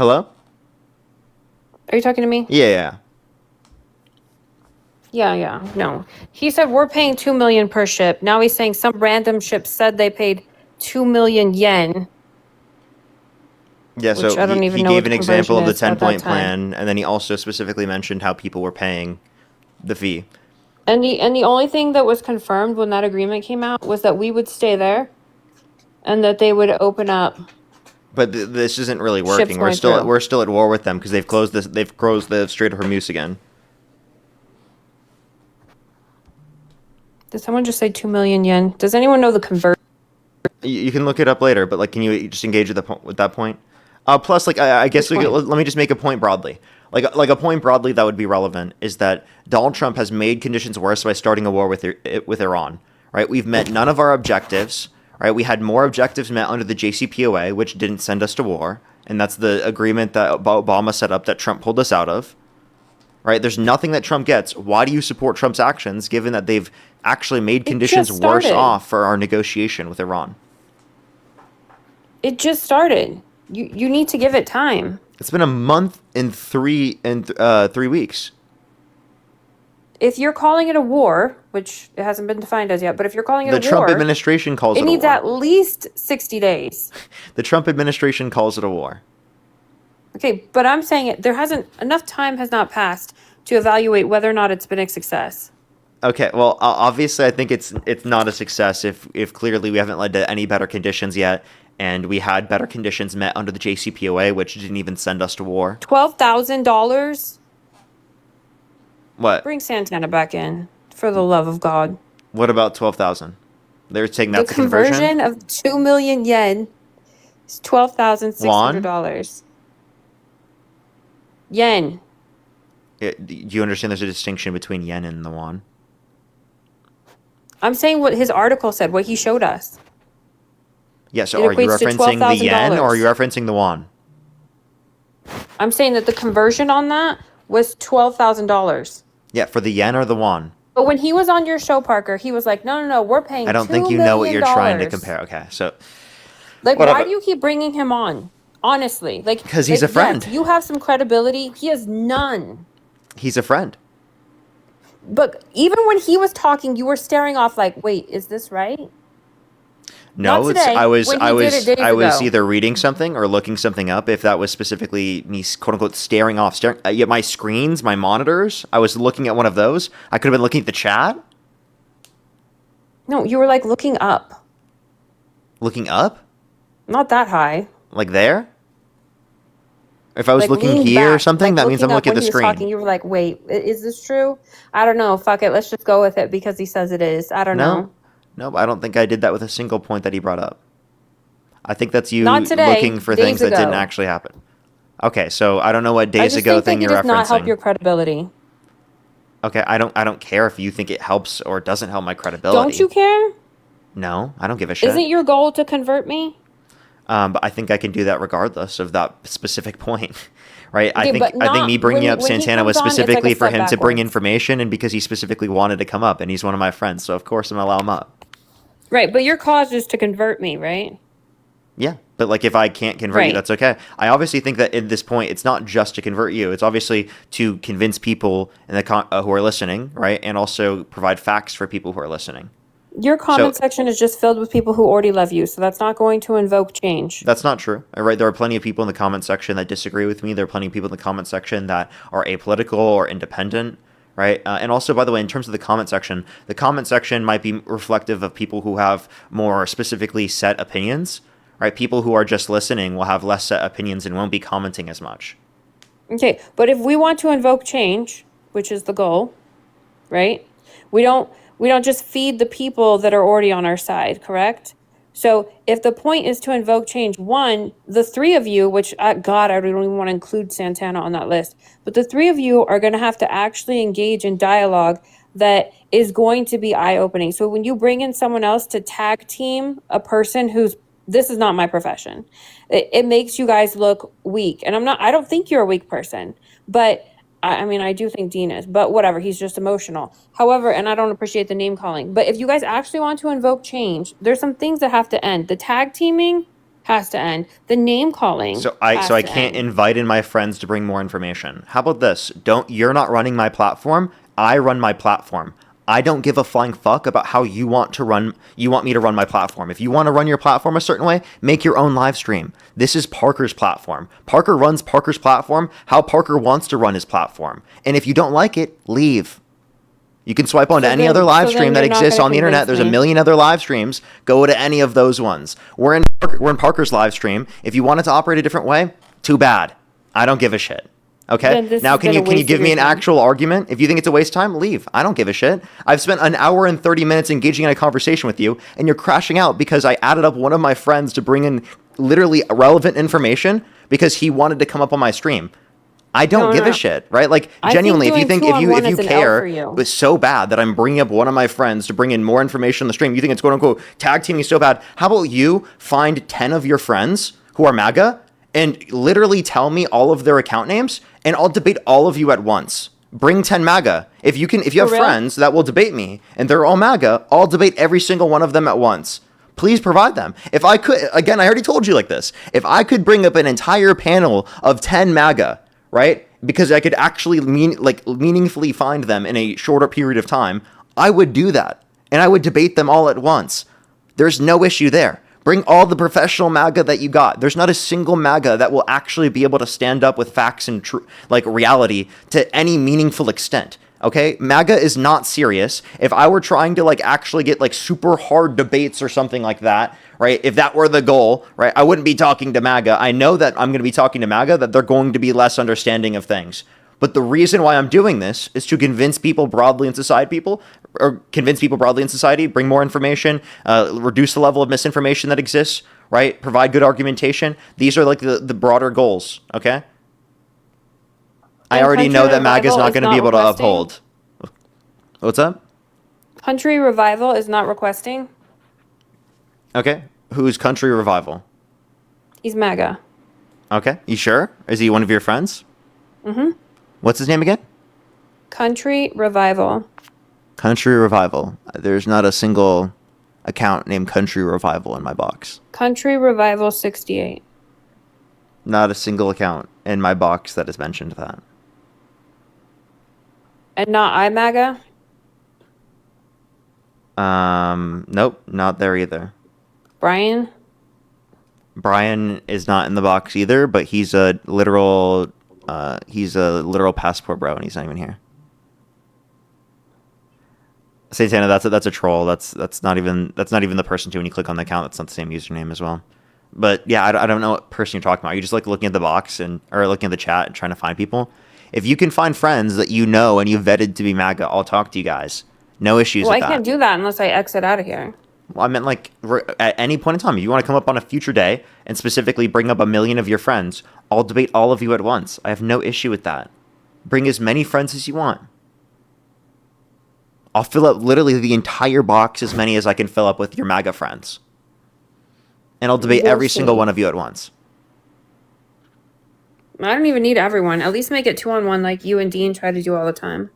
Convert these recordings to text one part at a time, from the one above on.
Hello? Are you talking to me? Yeah, yeah. Yeah. No. He said we're paying 2 million per ship. Now he's saying some random ship said they paid 2 million yen, Yeah, which so I don't he even know what gave the an example conversion of the is 10 at that point time. plan, and then he also specifically mentioned how people were paying the fee. And the only thing that was confirmed when that agreement came out was that we would stay there and that they would open up But this isn't really ships working. going through. We're still at war with them because they've closed the Strait of Hormuz again. Did someone just say 2 million yen? Does anyone know the conversion? You can look it up later, but like, can you just engage with with that point? Plus, like, I guess Which point? let me just make a point broadly. Like a point broadly that would be relevant is that Donald Trump has made conditions worse by starting a war with Iran. Right? We've met none of our objectives. Right? We had more objectives met under the JCPOA, which didn't send us to war, and that's the agreement that Obama set up that Trump pulled us out of. Right? There's nothing that Trump gets. Why do you support Trump's actions, given that they've actually made It conditions just worse started. off for our negotiation with Iran? It just started. You need to give it time. It's been a month and 3 weeks. If you're calling it a war, which it hasn't been defined as yet, but if you're calling it a The Trump war, administration calls it it a needs war. at least 60 days. The Trump administration calls it a war. Okay, but I'm saying there hasn't enough time has not passed to evaluate whether or not it's been a success. Okay, well, obviously, I think it's not a success if clearly we haven't led to any better conditions yet, and we had better conditions met under the JCPOA, which didn't even send us to war. $12,000? What? Bring Santana back in, for the love of God. What about 12,000? They're saying The that's a conversion. conversion of 2 million yen is Won. $12,600. Yen. Do you understand there's a distinction between yen and the won? I'm saying what his article said, what he showed us. Yeah, so It are you equates to referencing the yen or are you $12,000. referencing the won? I'm saying that the conversion on that was $12,000. Yeah, for the yen or the won? But when he was on your show, Parker, he was like, no, we're I paying don't think $2 you know what million. you're trying to compare. Okay, so Like, why whatever. do you keep bringing him on? Honestly, Because he's a yes, friend. you have some credibility. He has none. He's a friend. But even when he was talking, you were staring off like, wait, is this right? Not No, it's today, when he did it days I was ago. either reading something or looking something up. If that was specifically me, quote unquote, staring at my screens, my monitors, I was looking at one of those. I could have been looking at the chat, No, you were like looking up. looking up, Not that high. like there. If I was Like looking leaned here or back, something, like that means I'm looking up looking at when the he was screen. talking. You were like, wait, is this true? I don't know. Fuck it. Let's just go with it because he says it is. I don't No, know. no, I don't think I did that with a single point that he brought up. I think that's Not you today, looking for things days that didn't ago. actually happen. Okay, so I don't know what I days just ago think that thing he you're does not help referencing. your credibility. Okay, I don't care if you think it helps or doesn't help my Don't credibility. you care? No, I don't give a shit. Isn't your goal to convert me? But I think I can do that regardless of that specific point, right? Okay, but I think not me bringing up when he Santana comes was on, it's like a specifically for step him to bring backwards. information, and because he specifically wanted to come up, and he's one of my friends, so of course I'm gonna allow him up. Right, but your cause is to convert me, right? Yeah, but like if I can't convert you, Right. that's okay. I obviously think that at this point, it's not just to convert you; it's obviously to convince people in who are listening, right, and also provide facts for people who are listening. Your So comment section is just filled with people who already love you, so that's not going to invoke change. that's not true. Right? There are plenty of people in the comment section that disagree with me. There are plenty of people in the comment section that are apolitical or independent. Right. And also, by the way, in terms of the comment section might be reflective of people who have more specifically set opinions. Right. People who are just listening will have less set opinions and won't be commenting as much. Okay, but if we want to invoke change, which is the goal, right? We don't we don't just feed the people that are already on our side, correct? So if the point is to invoke change, one, the three of you, which God, I don't even want to include Santana on that list, but the three of you are going to have to actually engage in dialogue that is going to be eye-opening. So when you bring in someone else to tag team a person who's this is not my profession, it makes you guys look weak. And I don't think you're a weak person, but I mean, I do think Dean is, but whatever. He's just emotional. However, and I don't appreciate the name calling, but if you guys actually want to invoke change, there's some things that have to end. The tag teaming, has to end. The name calling So has I to can't end. invite in my friends to bring more information. How about this? You're not running my platform. I run my platform. I don't give a flying fuck about how you want me to run my platform. If you want to run your platform a certain way, make your own live stream. This is Parker's platform. Parker runs Parker's platform how Parker wants to run his platform. And if you don't like it, leave. You can swipe onto any other live stream that exists on the internet. There's a million other live streams. Go to any of those ones. We're in Parker's live stream. If you want it to operate a different way, too bad. I don't give a shit. Okay? Now, can you give me an actual argument? If you think it's a waste of time, leave. I don't give a shit. I've spent an hour and 30 minutes engaging in a conversation with you, and you're crashing out because I added up one of my friends to bring in literally relevant information because he wanted to come up on my stream. I don't give a shit, right? Like, genuinely, if you care, it's so bad that I'm bringing up one of my friends to bring in more information on the stream, you think it's quote unquote tag teaming so bad. How about you find 10 of your friends who are MAGA and literally tell me all of their account names, and I'll debate all of you at once. Bring 10 MAGA. If you have friends that will debate me and they're all MAGA, I'll debate every single one of them at once. Please provide them. If I could, again, I already told you like this. If I could bring up an entire panel of 10 MAGA, right? Because I could actually meaningfully find them in a shorter period of time, I would do that. And I would debate them all at once. There's no issue there. Bring all the professional MAGA that you got. There's not a single MAGA that will actually be able to stand up with facts and reality to any meaningful extent. Okay? MAGA is not serious. If I were trying to actually get super hard debates or something like that, right? If that were the goal, right? I wouldn't be talking to MAGA. I know that I'm going to be talking to MAGA, that they're going to be less understanding of things. But the reason why I'm doing this is to convince people broadly in society, bring more information, reduce the level of misinformation that exists, right? Provide good argumentation. These are the broader goals, okay? I already know that MAGA is not going to be able to uphold. What's up? Country Revival is not requesting. Okay. Who's Country Revival? He's MAGA. Okay. You sure? Is he one of your friends? Mm-hmm. What's his name again? Country Revival. Country Revival. There's not a single account named Country Revival in my box. Country Revival 68. Not a single account in my box that has mentioned that. And not iMAGA? Nope, not there either. Brian is not in the box either, but he's a literal passport bro, and he's not even here. Santana, that's a troll. That's not even the person too. When you click on the account, that's not the same username as well. But yeah, I don't know what person you're talking about. You just looking at the box or looking at the chat and trying to find people. If you can find friends that you know and you vetted to be MAGA, I'll talk to you guys. No issues with that. Well, I can't do that unless I exit out of here. Well, I meant at any point in time, if you want to come up on a future day and specifically bring up 1 million of your friends, I'll debate all of you at once. I have no issue with that. Bring as many friends as you want. I'll fill up literally the entire box, as many as I can fill up with your MAGA friends. And I'll debate every single one of you at once. I don't even need everyone. At least make it 2-on-1 like you and Dean try to do all the time.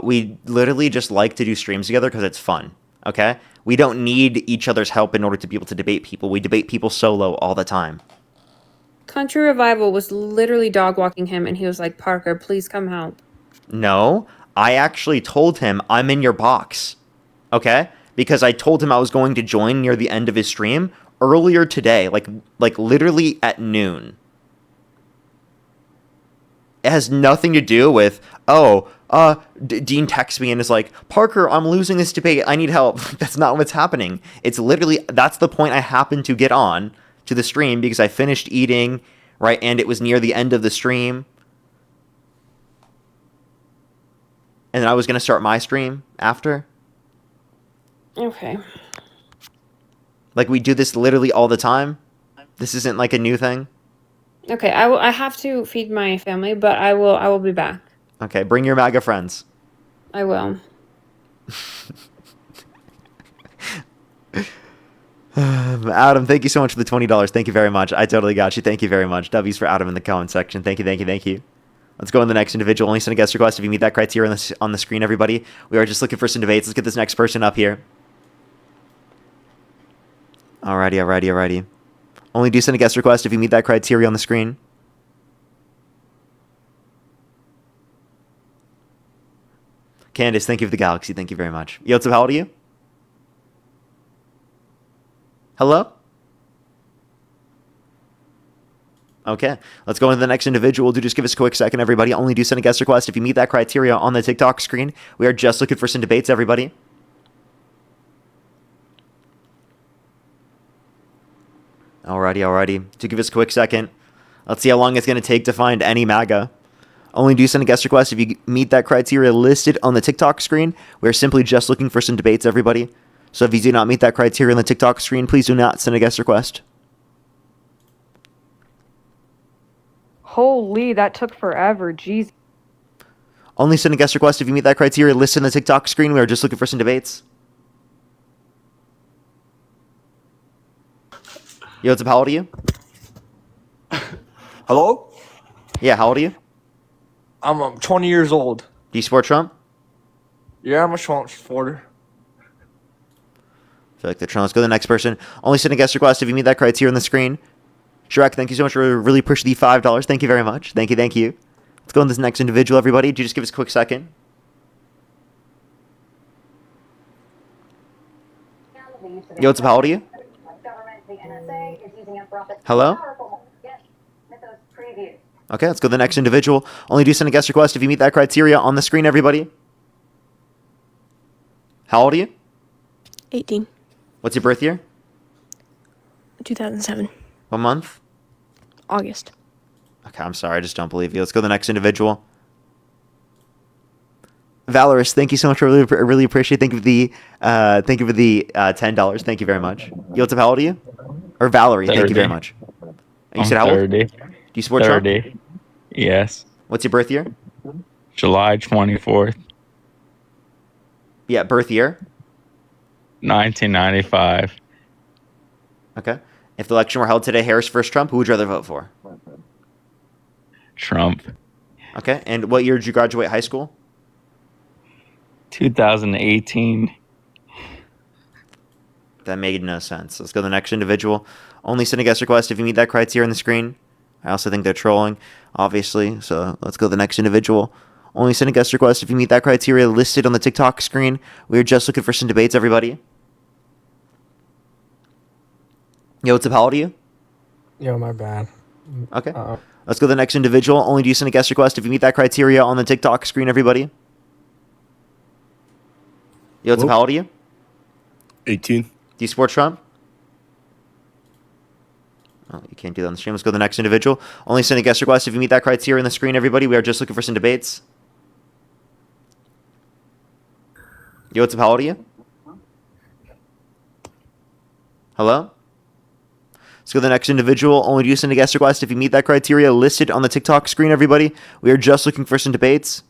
We literally just like to do streams together because it's fun, okay? We don't need each other's help in order to be able to debate people. We debate people solo all the time. Country Revival was literally dog walking him, and he was like, Parker, please come help. No, I actually told him I'm in your box, okay? Because I told him I was going to join near the end of his stream earlier today, like literally at noon. It has nothing to do with, Dean texts me and is like, Parker, I'm losing this debate. I need help. That's not what's happening. It's literally, that's the point I happened to get on to the stream because I finished eating, right? And it was near the end of the stream. And then I was going to start my stream after. Okay. We do this literally all the time. This isn't a new thing. Okay, I have to feed my family, but I will be back. Okay, bring your MAGA friends. I will. Adam, thank you so much for the $20. Thank you very much. I totally got you. Thank you very much. W's for Adam in the comment section. Thank you. Let's go on the next individual. Only send a guest request if you meet that criteria on the screen, everybody. We are just looking for some debates. Let's get this next person up here. Alrighty. Only do send a guest request if you meet that criteria on the screen. Candace, thank you for the galaxy. Thank you very much. Yo, what's up? How old are you? Hello? Okay, let's go into the next individual. Just give us a quick second, everybody. Only do send a guest request if you meet that criteria on the TikTok screen. We are just looking for some debates, everybody. Alrighty. To give us a quick second. Let's see how long it's going to take to find any MAGA. Only do send a guest request if you meet that criteria listed on the TikTok screen. We're simply just looking for some debates, everybody. So if you do not meet that criteria on the TikTok screen, please do not send a guest request. Holy, that took forever. Jeez. Only send a guest request if you meet that criteria listed on the TikTok screen. We are just looking for some debates. Yo, what's up? How old are you? Hello? Yeah, how old are you? I'm 20 years old. Do you support Trump? Yeah, I'm a Trump supporter. I feel like the Trump. Let's go to the next person. Only send a guest request if you meet that criteria on the screen. Shrek, thank you so much for really pushing the $5. Thank you very much. Thank you. Let's go on this next individual, everybody. Do you just give us a quick second? Yo, what's up? How old are you? Hello? Okay, let's go to the next individual. Only do send a guest request if you meet that criteria on the screen, everybody. How old are you? 18. What's your birth year? 2007. What month? August. Okay, I'm sorry. I just don't believe you. Let's go to the next individual. Valorous, thank you so much. I really appreciate it. Thank you for the $10. Thank you very much. Yo, what's up? How old are you? Or Valerie, 30. Thank you very much. You I'm said how old? 30. Do you support Trump? 30. Yes. What's your birth year? July 24th, Yeah, birth year. 1995. Okay. If the election were held today, Harris versus Trump, who would you rather vote for? Trump. Okay. And what year did you graduate high school? 2018. That made no sense. Let's go to the next individual. Only send a guest request if you meet that criteria on the screen. I also think they're trolling, obviously. So let's go to the next individual. Only send a guest request if you meet that criteria listed on the TikTok screen. We're just looking for some debates, everybody. Yo, what's up? How old are you? Yo, my bad. Okay. Let's go to the next individual. Only do you send a guest request if you meet that criteria on the TikTok screen, everybody. Yo, what's up? How old are you? 18. Do you support Trump? Oh, you can't do that on the stream. Let's go to the next individual. Only send a guest request if you meet that criteria on the screen, everybody. We are just looking for some debates. Yo, what's up? How old are you? Hello? Let's go to the next individual. Only do you send a guest request if you meet that criteria listed on the TikTok screen, everybody. We are just looking for some debates.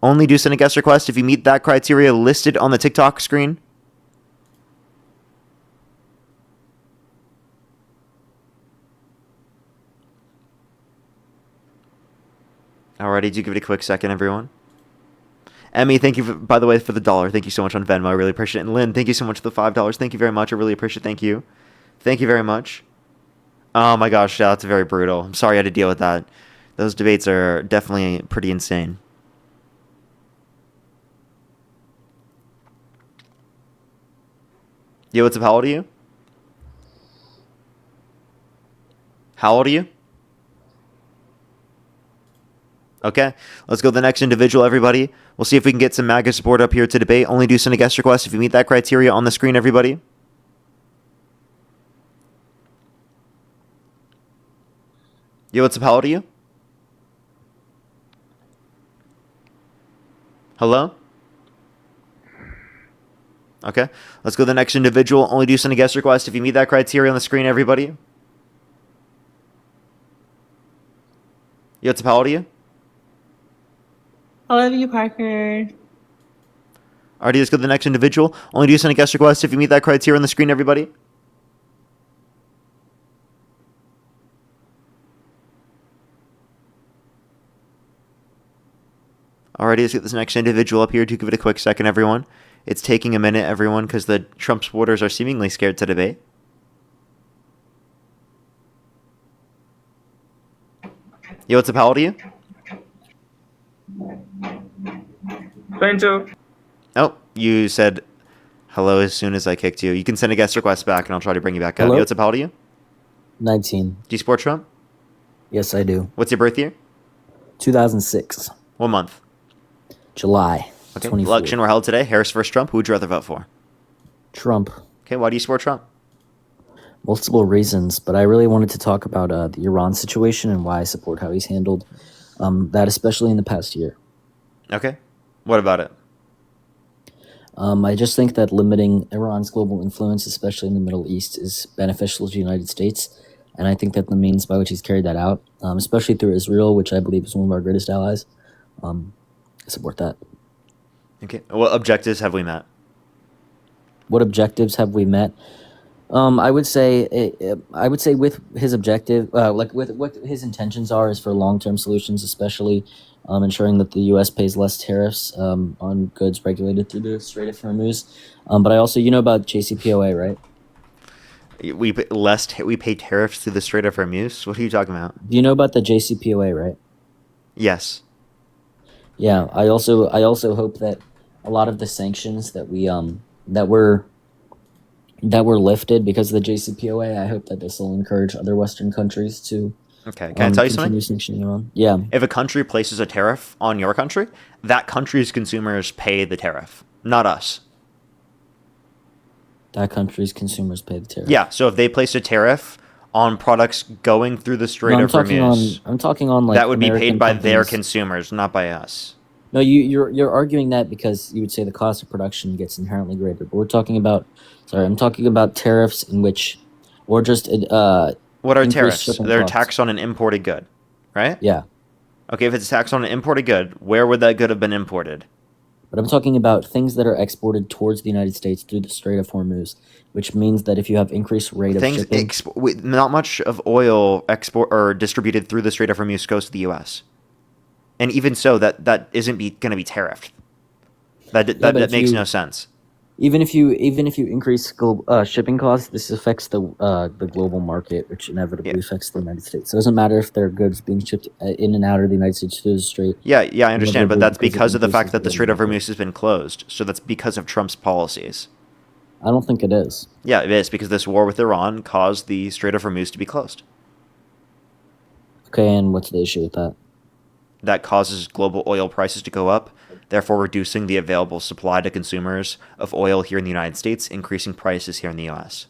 Only do send a guest request if you meet that criteria listed on the TikTok screen. Alrighty, do give it a quick second, everyone. Emmy, thank you, by the way, for the $1. Thank you so much on Venmo. I really appreciate it. And Lynn, thank you so much for the $5. Thank you very much. I really appreciate it. Thank you. Thank you very much. Oh my gosh, yeah, that's very brutal. I'm sorry I had to deal with that. Those debates are definitely pretty insane. Yo, what's up? How old are you? How old are you? Okay, let's go to the next individual, everybody. We'll see if we can get some MAGA support up here to debate. Only do send a guest request if you meet that criteria on the screen, everybody. Yo, what's up? How old are you? Hello? Okay, let's go to the next individual. Only do send a guest request if you meet that criteria on the screen, everybody. Yo, what's up? How old are you? I love you, Parker. Alrighty, let's go to the next individual. Only do send a guest request if you meet that criteria on the screen, everybody. Alrighty, let's get this next individual up here to give it a quick second, everyone. It's taking a minute, everyone, because the Trump supporters are seemingly scared to debate. Yo, what's up? How old are you? 22. Oh, you said hello as soon as I kicked you. You can send a guest request back, and I'll try to bring you back up. Hello? Yo, what's up? How old are you? 19. Do you support Trump? Yes, I do. What's your birth year? 2006. What month? July. Okay. 24th. Election were held today. Harris versus Trump. Who would you rather vote for? Trump. Okay. Why do you support Trump? Multiple reasons, but I really wanted to talk about the Iran situation and why I support how he's handled that, especially in the past year. Okay. What about it? I just think that limiting Iran's global influence, especially in the Middle East, is beneficial to the United States. And I think that the means by which he's carried that out, especially through Israel, which I believe is one of our greatest allies, I support that. Okay. What objectives have we met? What objectives have we met? I would say with his objective, like with what his intentions are, is for long-term solutions, especially ensuring that the U.S. pays less tariffs on goods regulated through the Strait of Hormuz. But I also, you know about JCPOA, right? We pay tariffs through the Strait of Hormuz. What are you talking about? Do you know about the JCPOA, right? Yes. Yeah. I also hope that a lot of the sanctions that were lifted because of the JCPOA, I hope that this will encourage other Western countries to Okay. Can I tell you continue something? sanctioning Iran. Yeah. If a country places a tariff on your country, that country's consumers pay the tariff, not us. That country's consumers pay the tariff. Yeah. So if they place a tariff on products going through the Strait No, of Hormuz, I'm talking on like that would be American paid by their companies. consumers, not by us. No, you're arguing that because you would say the cost of production gets inherently greater. But I'm talking about tariffs in which, or just What are increased tariffs? shipping They're a costs. tax on an imported good, right? Yeah. Okay, if it's a tax on an imported good, where would that good have been imported? But I'm talking about things that are exported towards the United States through the Strait of Hormuz, which means that if you have increased rate of Things shipping, not much of oil export or distributed through the Strait of Hormuz goes to the U.S. And even so, that isn't going to be tariffed. That but if makes you- no sense. even if you increase shipping costs, this affects the global market, which inevitably affects the United States. So it doesn't matter if there are goods being shipped in and out of the United States through the Strait. Yeah, I understand, but Inevitably that's because it because of the fact increases that the the Strait of global Hormuz has been closed. So that's because of Trump's policies. I don't think it is. Yeah, it is because this war with Iran caused the Strait of Hormuz to be closed. Okay, and what's the issue with that? That causes global oil prices to go up, therefore reducing the available supply to consumers of oil here in the United States, increasing prices here in the U.S.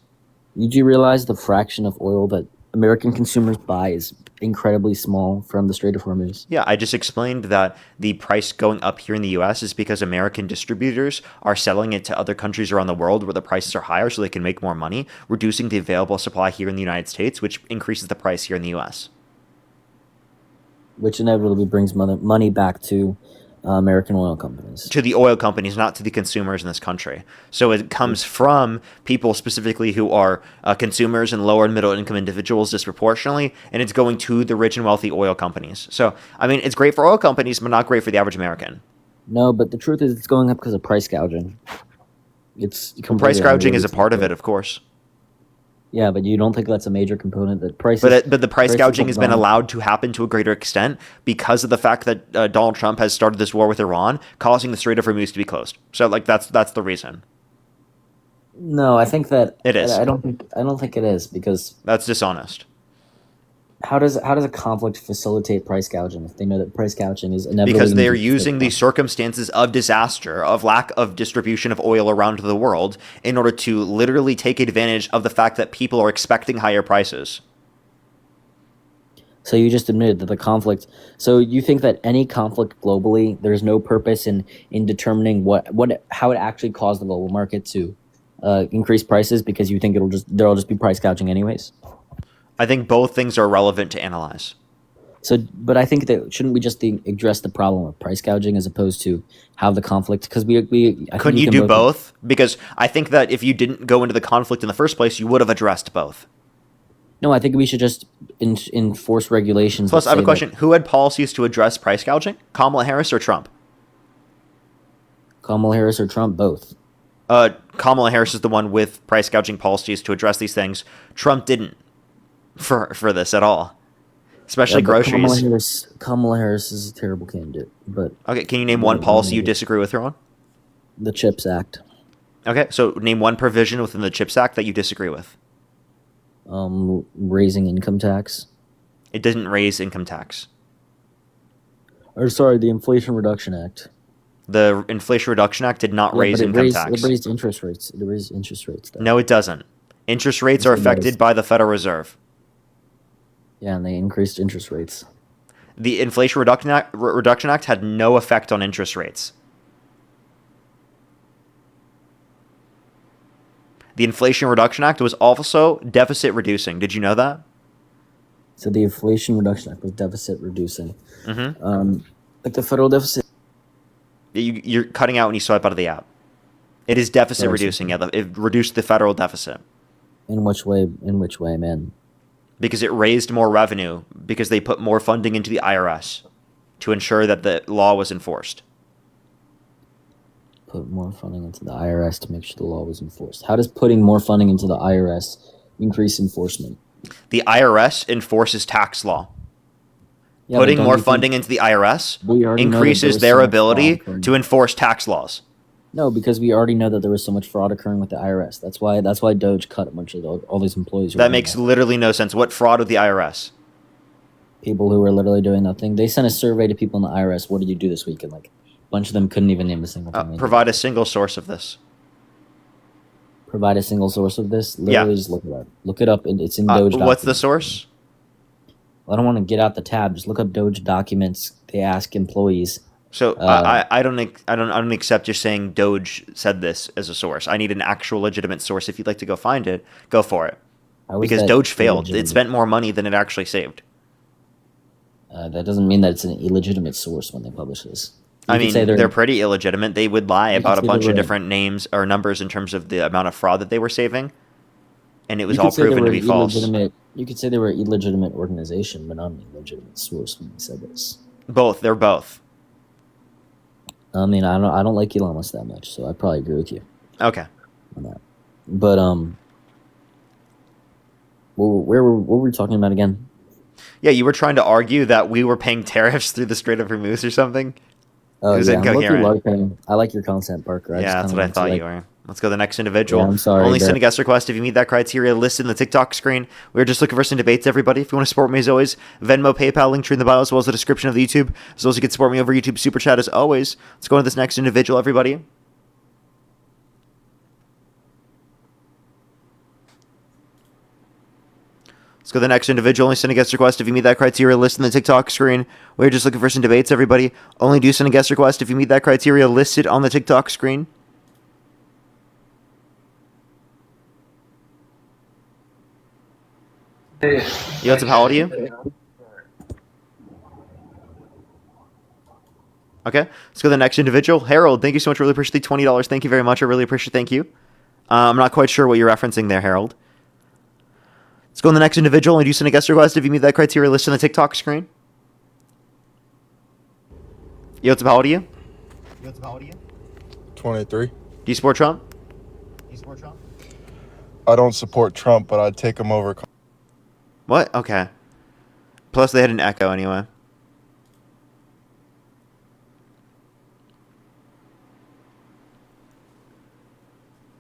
You do realize the fraction of oil that American consumers buy is incredibly small from the Strait of Hormuz? Yeah, I just explained that the price going up here in the U.S. is because American distributors are selling it to other countries around the world where the prices are higher so they can make more money, reducing the available supply here in the United States, which increases the price here in the U.S. Which inevitably brings money back to American oil companies. To the oil companies, not to the consumers in this country. So it comes from people specifically who are consumers and lower and middle income individuals disproportionately, and it's going to the rich and wealthy oil companies. So, I mean, it's great for oil companies, but not great for the average American. No, but the truth is it's going up because of price gouging. It's Well, price completely gouging is a unrelated to part of the- it, of course. Yeah, but you don't think that's a major component that prices. But the price prices gouging have has been gone- allowed to happen to a greater extent because of the fact that Donald Trump has started this war with Iran, causing the Strait of Hormuz to be closed. So, like, that's the reason. No, I think that It is. I don't think it is because That's dishonest. how does a conflict facilitate price gouging if they know that price gouging is inevitably Because gonna they are be using the circumstances of disaster, of lack of distribution of oil around the world, in order to literally take advantage of the fact that people are expecting higher prices. So you just admitted that the conflict. So you think that any conflict globally, there's no purpose in determining how it actually caused the global market to increase prices because you think there'll just be price gouging anyways. I think both things are relevant to analyze. So, but I think that shouldn't we just address the problem of price gouging as opposed to how the conflict? Because I think Couldn't we you can do both? Because I think that if you didn't go into the conflict in the first place, you would have addressed both. No, I think we should just enforce regulations. Plus, that I have a say question. Who had policies to address price gouging? Kamala Harris or Trump? that Kamala Harris or Trump, both. Kamala Harris is the one with price gouging policies to address these things. Trump didn't for this at all. especially but groceries. Kamala Harris is a terrible candidate. But Okay, can you name one policy you disagree with her on? the CHIPS Act, Okay, so name one provision within the CHIPS Act that you disagree with. raising income tax. It didn't raise income tax. Or sorry, the Inflation Reduction Act. The Inflation Reduction Act did not raise income tax. It raised interest rates. It raised interest rates. Though. No, it doesn't. Interest rates are affected by the Federal Reserve. Yeah, and they increased interest rates. The Inflation Reduction Act had no effect on interest rates. The Inflation Reduction Act was also deficit reducing. Did you know that? So the Inflation Reduction Act was deficit reducing. Mm-hmm. Like the federal deficit. You're cutting out when you swipe out of the app. It is deficit reducing. Yeah, it reduced the federal deficit. In which way? In which way, man? Because it raised more revenue because they put more funding into the IRS to ensure that the law was enforced. Put more funding into the IRS to make sure the law was enforced. How does putting more funding into the IRS increase enforcement? The IRS enforces tax law. Yeah, Putting more funding into the IRS increases their ability to enforce tax laws. No, because we already know that there was so much fraud occurring with the IRS. That's why Doge cut a bunch of all these employees. That makes literally no sense. What fraud with the IRS? People who were literally doing nothing. They sent a survey to people in the IRS. What did you do this week? And like a bunch of them couldn't even name a single thing. Provide a single source of this. Provide a single source of this? Literally just look it up. Look it up. It's in Doge documents. What's the source? I don't want to get out the tab. Just look up Doge documents. They ask employees. So I don't accept you saying Doge said this as a source. I need an actual legitimate source. If you'd like to go find it, go for it. Because Doge failed. It spent more money than it actually saved. That doesn't mean that it's an illegitimate source when they publish this. I mean, they're pretty illegitimate. They would lie about a bunch of different names or numbers in terms of the amount of fraud that they were saving, and it was all proven to be false. You could say they were an illegitimate organization, but not an illegitimate source when they said this. Both. They're both. I mean, I don't like Elon Musk that much, so I probably agree with you. Okay. On that. But what were we talking about again? Yeah, you were trying to argue that we were paying tariffs through the Strait of Hormuz or something. Oh, yeah, I like your content, Parker. Yeah, that's what I thought you were. Let's go to the next individual. Yeah, I'm sorry. Only send a guest request if you meet that criteria listed in the TikTok screen. We're just looking for some debates, everybody. If you want to support me, as always, Venmo, PayPal, link tree in the bio, as well as the description of the YouTube. As well as you can support me over YouTube Super Chat, as always. Let's go to this next individual, everybody. Let's go to the next individual. Only send a guest request if you meet that criteria listed in the TikTok screen. We're just looking for some debates, everybody. Only do send a guest request if you meet that criteria listed on the TikTok screen. Yo, what's up? How old are you? Okay, let's go to the next individual. Harold, thank you so much. Really appreciate the $20. Thank you very much. I really appreciate it. Thank you. I'm not quite sure what you're referencing there, Harold. Let's go to the next individual. Only do send a guest request if you meet that criteria listed on the TikTok screen. Yo, what's up? How old are you? 23. Do you support Trump? I don't support Trump, but I'd take him over. What? Okay. Plus, they had an echo anyway.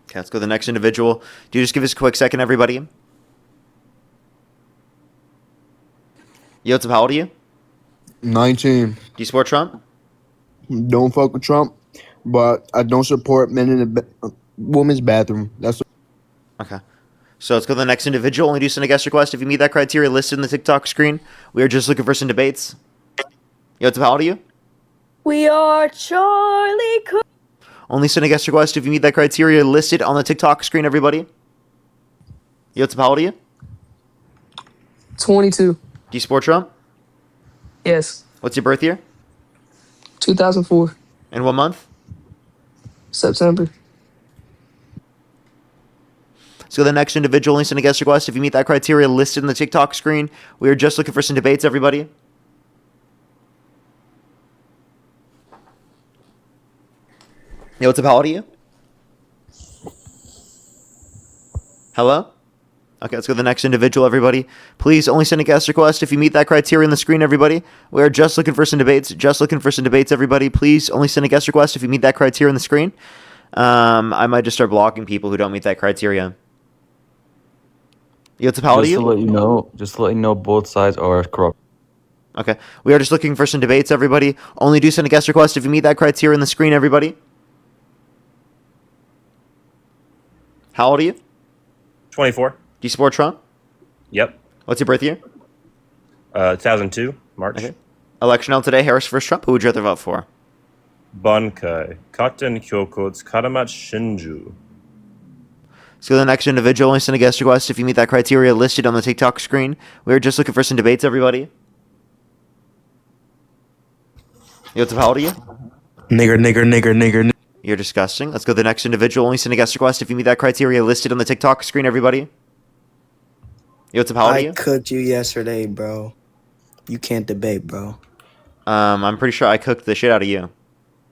Okay, let's go to the next individual. Do you just give us a quick second, everybody? Yo, what's up? How old are you? 19. Do you support Trump? Don't fuck with Trump, but I don't support men in the women's bathroom. That's okay. So let's go to the next individual. Only do send a guest request if you meet that criteria listed in the TikTok screen. We are just looking for some debates. Yo, what's up? How old are you? We are Charlie Cook. Only send a guest request if you meet that criteria listed on the TikTok screen, everybody. Yo, what's up? How old are you? 22. Do you support Trump? Yes. What's your birth year? 2004. And what month? September. Let's go to the next individual. Only send a guest request if you meet that criteria listed in the TikTok screen. We are just looking for some debates, everybody. Yo, what's up? How old are you? Hello? Okay, let's go to the next individual, everybody. Please only send a guest request if you meet that criteria on the screen, everybody. We're just looking for some debates. Just looking for some debates, everybody. Please only send a guest request if you meet that criteria on the screen. I might just start blocking people who don't meet that criteria. Just to let you know, both sides are corrupt. Okay, we are just looking for some debates, everybody. Only do send a guest request if you meet that criteria on the screen, everybody. How old are you? 24. Do you support Trump? Yep. What's your birth year? 2002, March. Okay. Election held today, Harris versus Trump. Who would you rather vote for? Bankai, Katen Kyokots, Karamat Shinju. Let's go to the next individual. Only send a guest request if you meet that criteria listed on the TikTok screen. We are just looking for some debates, everybody. How old are you? Nigger. You're disgusting. Let's go to the next individual. Only send a guest request if you meet that criteria listed on the TikTok screen, everybody. How old are you? I cooked you yesterday, bro. You can't debate, bro. I'm pretty sure I cooked the shit out of you.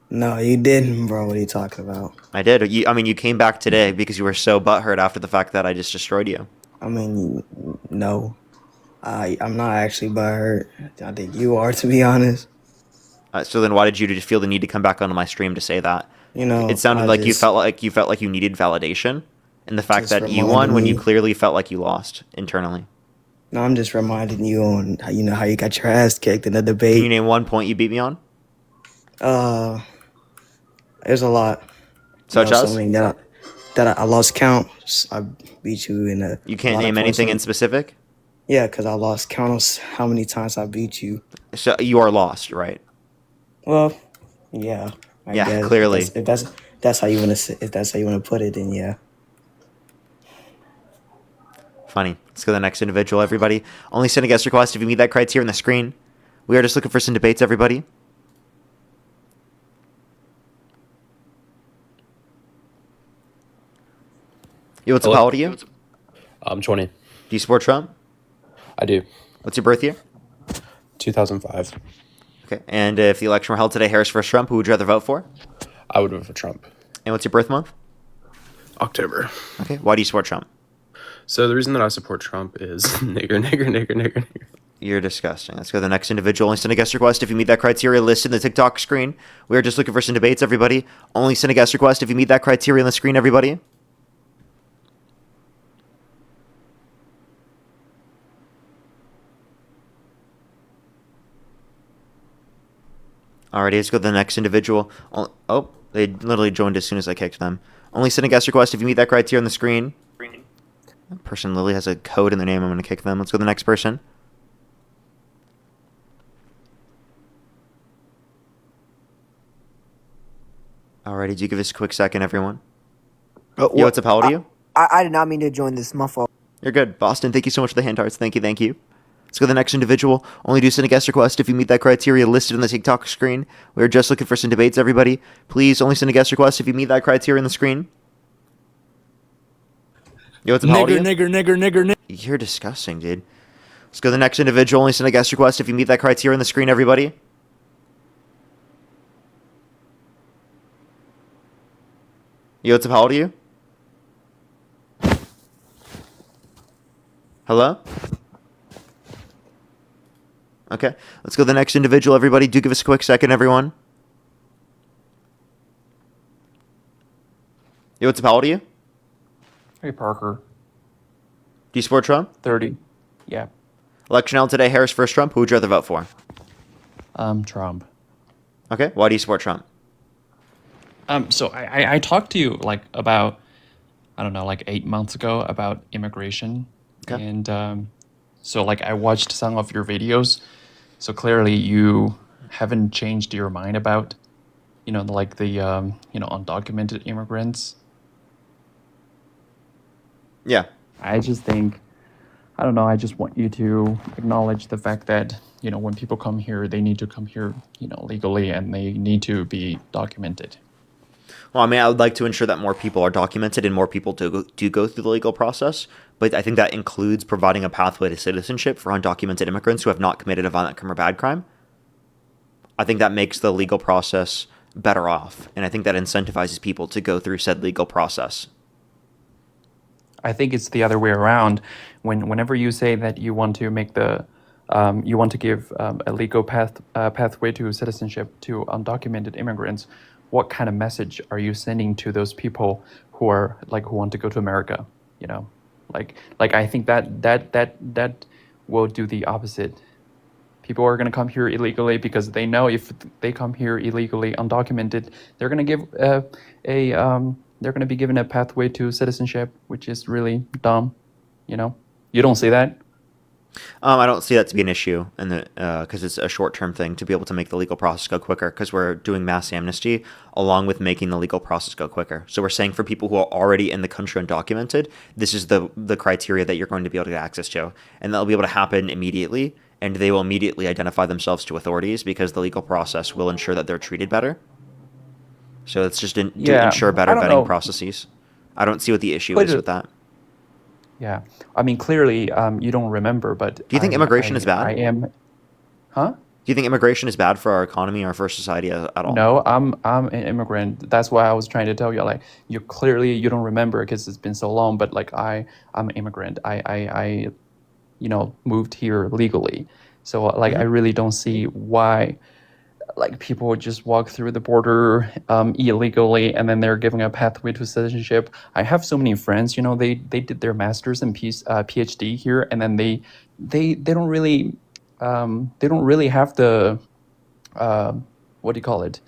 No, you didn't, bro. What are you talking about? I did. You came back today because you were so butthurt after the fact that I just destroyed you. I mean, no. I'm not actually butthurt. I think you are, to be honest. So then why did you just feel the need to come back onto my stream to say that? You know, it sounded like you felt like you needed validation in the fact that you won when you clearly felt like you lost internally. No, I'm just reminding you on how you got your ass kicked in the debate. Can you name one point you beat me on? There's a lot. Such as? Something that I lost count. I beat you in a. You can't name anything in specific? Yeah, because I lost count of how many times I beat you. So you are lost, right? Well, yeah. I guess. Clearly. If that's how you want to put it, then yeah. Funny. Let's go to the next individual, everybody. Only send a guest request if you meet that criteria on the screen. We are just looking for some debates, everybody. How old are you? I'm 20. Do you support Trump? I do. What's your birth year? 2005. Okay. And if the election were held today, Harris versus Trump, who would you rather vote for? I would vote for Trump. And what's your birth month? October. Okay. Why do you support Trump? So the reason that I support Trump is nigger. You're disgusting. Let's go to the next individual. Only send a guest request if you meet that criteria listed in the TikTok screen. We are just looking for some debates, everybody. Only send a guest request if you meet that criteria on the screen, everybody. Alrighty, let's go to the next individual. Oh, they literally joined as soon as I kicked them. Only send a guest request if you meet that criteria on the screen. That person literally has a code in their name. I'm going to kick them. Let's go to the next person. Alrighty, do you give us a quick second, everyone? What's up? How old are you? I did not mean to join this. My fault. You're good. Boston, thank you so much for the hand hearts. Thank you. Let's go to the next individual. Only do send a guest request if you meet that criteria listed on the TikTok screen. We're just looking for some debates, everybody. Please only send a guest request if you meet that criteria on the screen. What's up? Nigger. You're disgusting, dude. Let's go to the next individual. Only send a guest request if you meet that criteria on the screen, everybody. What's up? How old are you? Hello? Okay, let's go to the next individual, everybody. Do give us a quick second, everyone. What's up? How old are you? Hey, Parker. Do you support Trump? 30. Yeah. Election held today, Harris versus Trump. Who would you rather vote for? Trump. Okay, why do you support Trump? So I talked to you about, I don't know, 8 months ago about immigration. Okay. And so I watched some of your videos. So clearly you haven't changed your mind about, the undocumented immigrants. Yeah. I just think, I don't know, I just want you to acknowledge the fact that, when people come here, they need to come here, legally, and they need to be documented. Well, I would like to ensure that more people are documented and more people do go through the legal process. But I think that includes providing a pathway to citizenship for undocumented immigrants who have not committed a violent crime or bad crime. I think that makes the legal process better off. And I think that incentivizes people to go through said legal process. I think it's the other way around. Whenever you say that you want to make you want to give a legal pathway to citizenship to undocumented immigrants, what kind of message are you sending to those people who are who want to go to America? You know, I think that will do the opposite. People are going to come here illegally because they know if they come here illegally, undocumented, they're going to give they're going to be given a pathway to citizenship, which is really dumb. You know, you don't see that. I don't see that to be an issue, and because it's a short-term thing to be able to make the legal process go quicker. Because we're doing mass amnesty along with making the legal process go quicker. So we're saying for people who are already in the country undocumented, this is the criteria that you're going to be able to get access to, and that'll be able to happen immediately. And they will immediately identify themselves to authorities because the legal process will ensure that they're treated better. So it's just to ensure better vetting processes. I don't see what the issue is with that. Yeah, I mean, clearly, you don't remember, but do you think immigration is bad? I am, huh? Do you think immigration is bad for our economy or for society at all? No, I'm an immigrant. That's why I was trying to tell you, you clearly you don't remember because it's been so long. But I'm an immigrant. I moved here legally, so I really don't see why people would just walk through the border illegally and then they're giving a pathway to citizenship. I have so many friends, they did their master's and PhD here, and then they don't really have the what do you call it?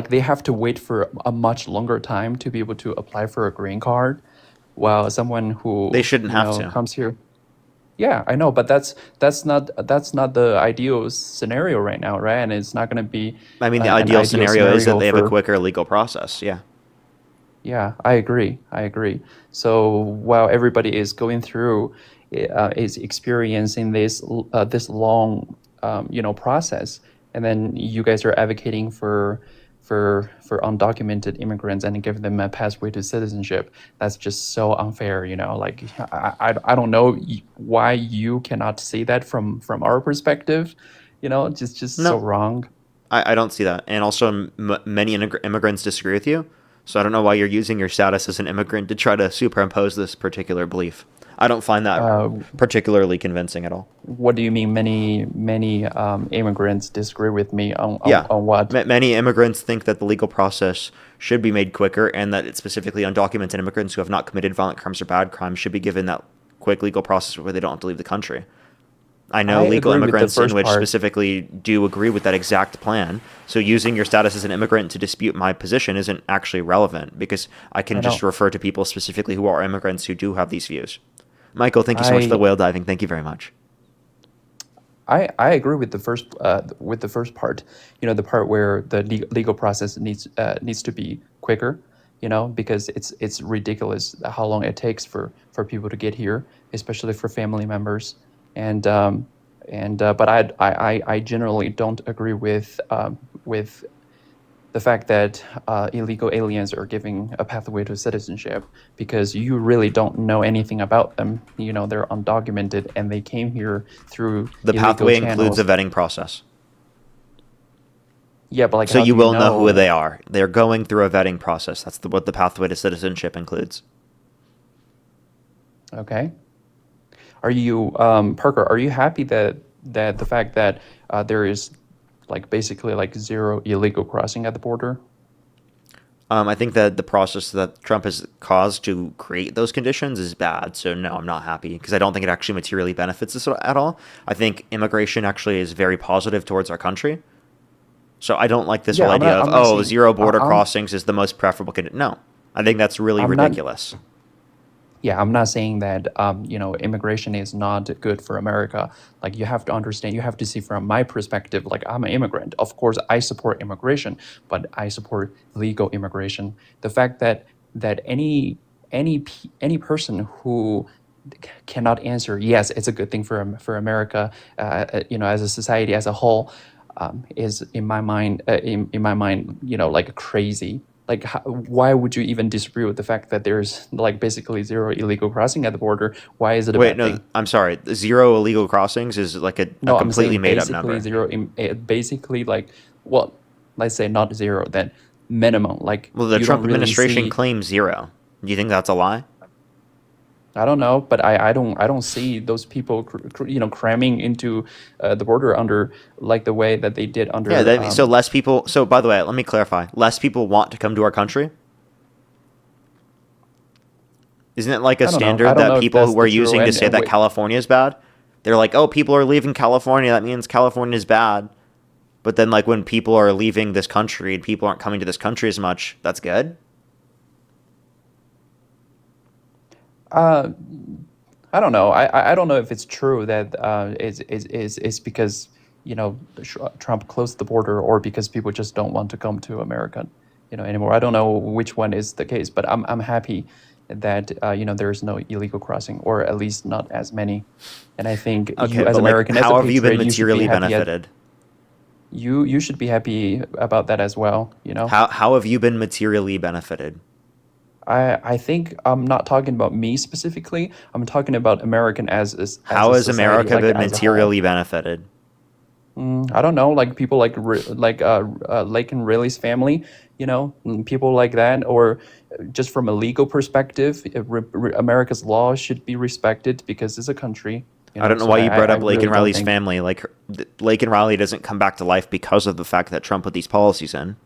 They have to wait for a much longer time to be able to apply for a green card, while someone who they shouldn't have to comes here. Yeah, I know, but that's not the ideal scenario right now, right? And it's not going to be. I mean, the ideal scenario is that they have a quicker legal process. Yeah. Yeah, I agree. So while everybody is going through, is experiencing this long, process, and then you guys are advocating for undocumented immigrants and give them a pathway to citizenship. That's just so unfair, I don't know why you cannot see that from our perspective, just so wrong. I don't see that. And also many immigrants disagree with you. So I don't know why you're using your status as an immigrant to try to superimpose this particular belief. I don't find that particularly convincing at all. What do you mean many immigrants disagree with me on what? Many immigrants think that the legal process should be made quicker, and that it's specifically undocumented immigrants who have not committed violent crimes or bad crimes should be given that quick legal process where they don't have to leave the country. I know legal immigrants in which specifically do agree with that exact plan. So using your status as an immigrant to dispute my position isn't actually relevant, because I can just refer to people specifically who are immigrants who do have these views. Michael, thank you so much for the whale diving. Thank you very much. I agree with the first part. The part where the legal process needs to be quicker. Because it's ridiculous how long it takes for people to get here, especially for family members. But I generally don't agree with the fact that illegal aliens are giving a pathway to citizenship, because you really don't know anything about them. They're undocumented and they came here through the pathway includes a vetting process. Yeah, but so you will know who they are. They're going through a vetting process. That's what the pathway to citizenship includes. Okay. Are you, Parker, are you happy that the fact that there is basically zero illegal crossing at the border? I think that the process that Trump has caused to create those conditions is bad. So no, I'm not happy, because I don't think it actually materially benefits us at all. I think immigration actually is very positive towards our country. So I don't like this whole idea of zero border crossings is the most preferable condition. No, I think that's really ridiculous. Yeah, I'm not saying that immigration is not good for America. You have to understand, you have to see from my perspective. I'm an immigrant. Of course, I support immigration, but I support legal immigration. The fact that any person who cannot answer yes, it's a good thing for America, as a society as a whole, is in my mind, crazy. Why would you even disagree with the fact that there's basically zero illegal crossing at the border? Why is it a bad thing? I'm sorry. Zero illegal crossings is a completely made up number. Zero, basically let's say not zero, then minimum. Well, the Trump administration claims zero. Do you think that's a lie? I don't know, but I don't see those people cramming into the border under like the way that they did under. Yeah, so less people. So by the way, let me clarify. Less people want to come to our country. Isn't it like a I don't know. I standard don't that know if people that's were the true using to say that wait, California is bad? They're like, oh, people are leaving California. That means California is bad. But then, like, when people are leaving this country and people aren't coming to this country as much, that's good. I don't know. I don't know if it's true that it's because Trump closed the border or because people just don't want to come to America, anymore. I don't know which one is the case, but I'm happy that there is no illegal crossing, or at least not as many. And I think Okay, you, as but like, American, as how a have you been patriot, you should be materially happy. benefited? You should be happy about that as well. How have you been materially benefited? I think I'm not talking about me specifically. I'm talking about American as How a has society, America like been as a whole. materially benefited? I don't know, like people like Lake and Riley's family, people like that, or just from a legal perspective, America's law should be respected because it's a country. I don't know So why you brought I up Lake really and don't Riley's think family. Like, Lake and Riley doesn't come back to life because of the fact that Trump put these policies in.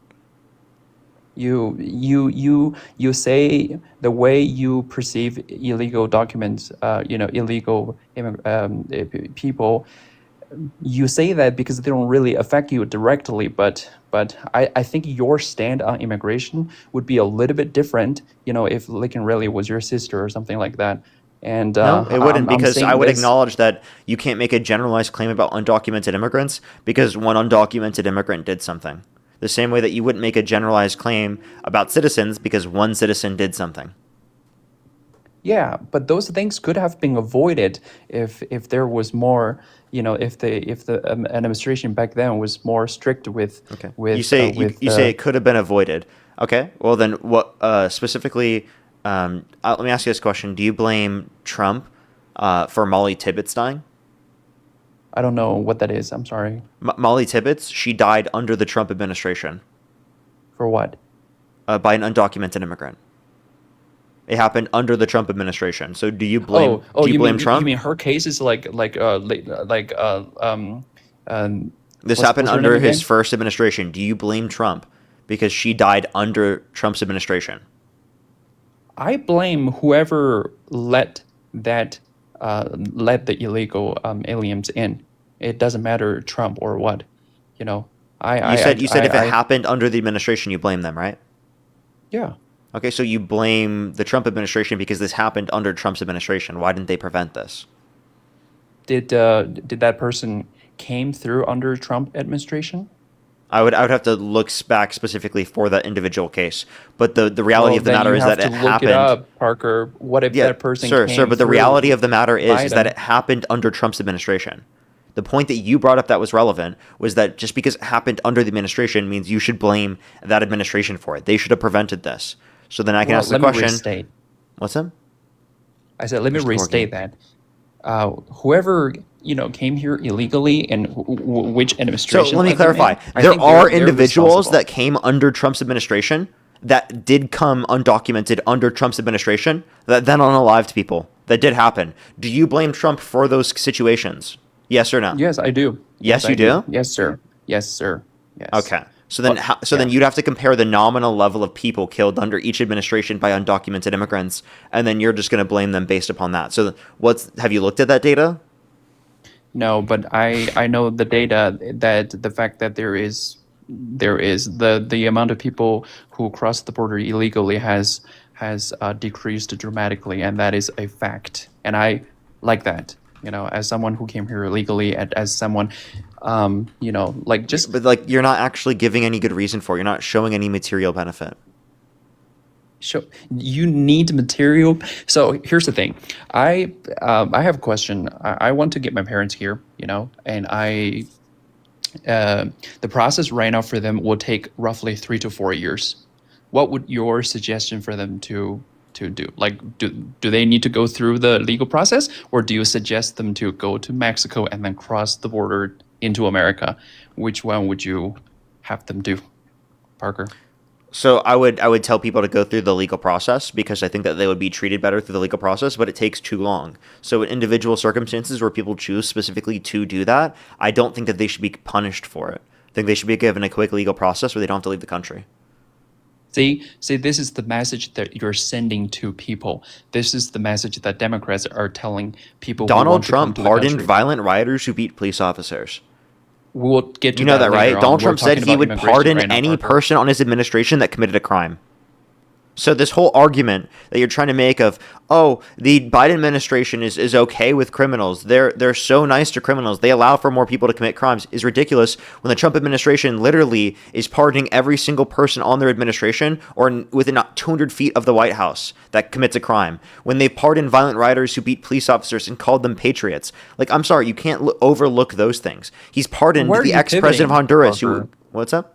you say the way you perceive illegal documents, illegal people. You say that because they don't really affect you directly, but I think your stand on immigration would be a little bit different, if Lincoln really was your sister or something like that. And No, it wouldn't, I'm because I saying would this. acknowledge that you can't make a generalized claim about undocumented immigrants because one undocumented immigrant did something. The same way that you wouldn't make a generalized claim about citizens because one citizen did something. Yeah, but those things could have been avoided if there was more, if the administration back then was more strict with Okay. with You say with you say it could have been avoided. Okay. Well, then what specifically? Let me ask you this question: do you blame Trump for Molly Tibbetts dying? I don't know what that is. I'm sorry. Molly Tibbetts, she died under the Trump administration. For what? By an undocumented immigrant. It happened under the Trump administration. So do you blame? Do you blame mean, Trump? You mean her case is This what's happened her under name his again? first administration. Do you blame Trump because she died under Trump's administration? I blame whoever let the illegal aliens in. It doesn't matter Trump or what, You said if it happened under the administration, you blame them, right? Yeah. Okay, so you blame the Trump administration because this happened under Trump's administration. Why didn't they prevent this? Did that person came through under Trump administration? I would have to look back specifically for that individual case, but the reality of the matter is that it look happened. It up, Parker. What if that person sir, came but the through reality of the matter is that Biden? it happened under Trump's administration. The point that you brought up that was relevant was that just because it happened under the administration means you should blame that administration for it. They should have prevented this. So then I can ask the question. Restate. What's that? I said, let me restate that. Whoever came here illegally and which administration. So let me clarify. There are individuals that came under Trump's administration that did come undocumented under Trump's administration that then unalived people. That did happen. Do you blame Trump for those situations? Yes or no? Yes, I do. Yes, you do? Yes, sir. Yes, sir. Yes. Okay. So then, then you'd have to compare the nominal level of people killed under each administration by undocumented immigrants, and then you're just going to blame them based upon that. So have you looked at that data? No, but I know the data, that the fact that there is the amount of people who cross the border illegally has decreased dramatically, and that is a fact. And I like that, as someone who came here illegally, and as someone, But you're not actually giving any good reason for it. You're not showing any material benefit. You need material. So here's the thing. I have a question. I want to get my parents here, and the process right now for them will take roughly 3 to 4 years. What would your suggestion for them to do? Like, do they need to go through the legal process, or do you suggest them to go to Mexico and then cross the border into America? Which one would you have them do, Parker? So I would tell people to go through the legal process because I think that they would be treated better through the legal process, but it takes too long. So in individual circumstances where people choose specifically to do that, I don't think that they should be punished for it. I think they should be given a quick legal process where they don't have to leave the country. See, this is the message that you're sending to people. This is the message that Democrats are telling people. Donald Trump pardoned violent rioters who beat police officers. We will get to You know that, later right? on. Donald We're Trump said talking he about would immigration pardon right now, any Parker. person on his administration that committed a crime. So this whole argument that you're trying to make of, oh, the Biden administration is okay with criminals. They're so nice to criminals. They allow for more people to commit crimes is ridiculous when the Trump administration literally is pardoning every single person on their administration or within 200 feet of the White House that commits a crime. When they pardon violent rioters who beat police officers and called them patriots. Like, I'm sorry, you can't overlook those things. He's pardoned Where are the you ex-president of pivoting, Honduras Parker? What's up?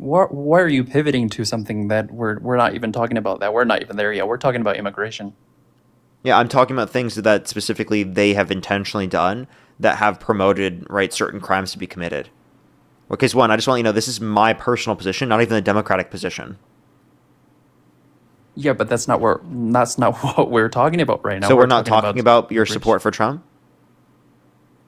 Why are you pivoting to something that we're not even talking about? That we're not even there yet. We're talking about immigration. Yeah, I'm talking about things that specifically they have intentionally done that have promoted certain crimes to be committed. Because one, I just want you to know this is my personal position, not even the Democratic position. Yeah, but that's not what we're talking about right now. So we're not talking about your support for Trump?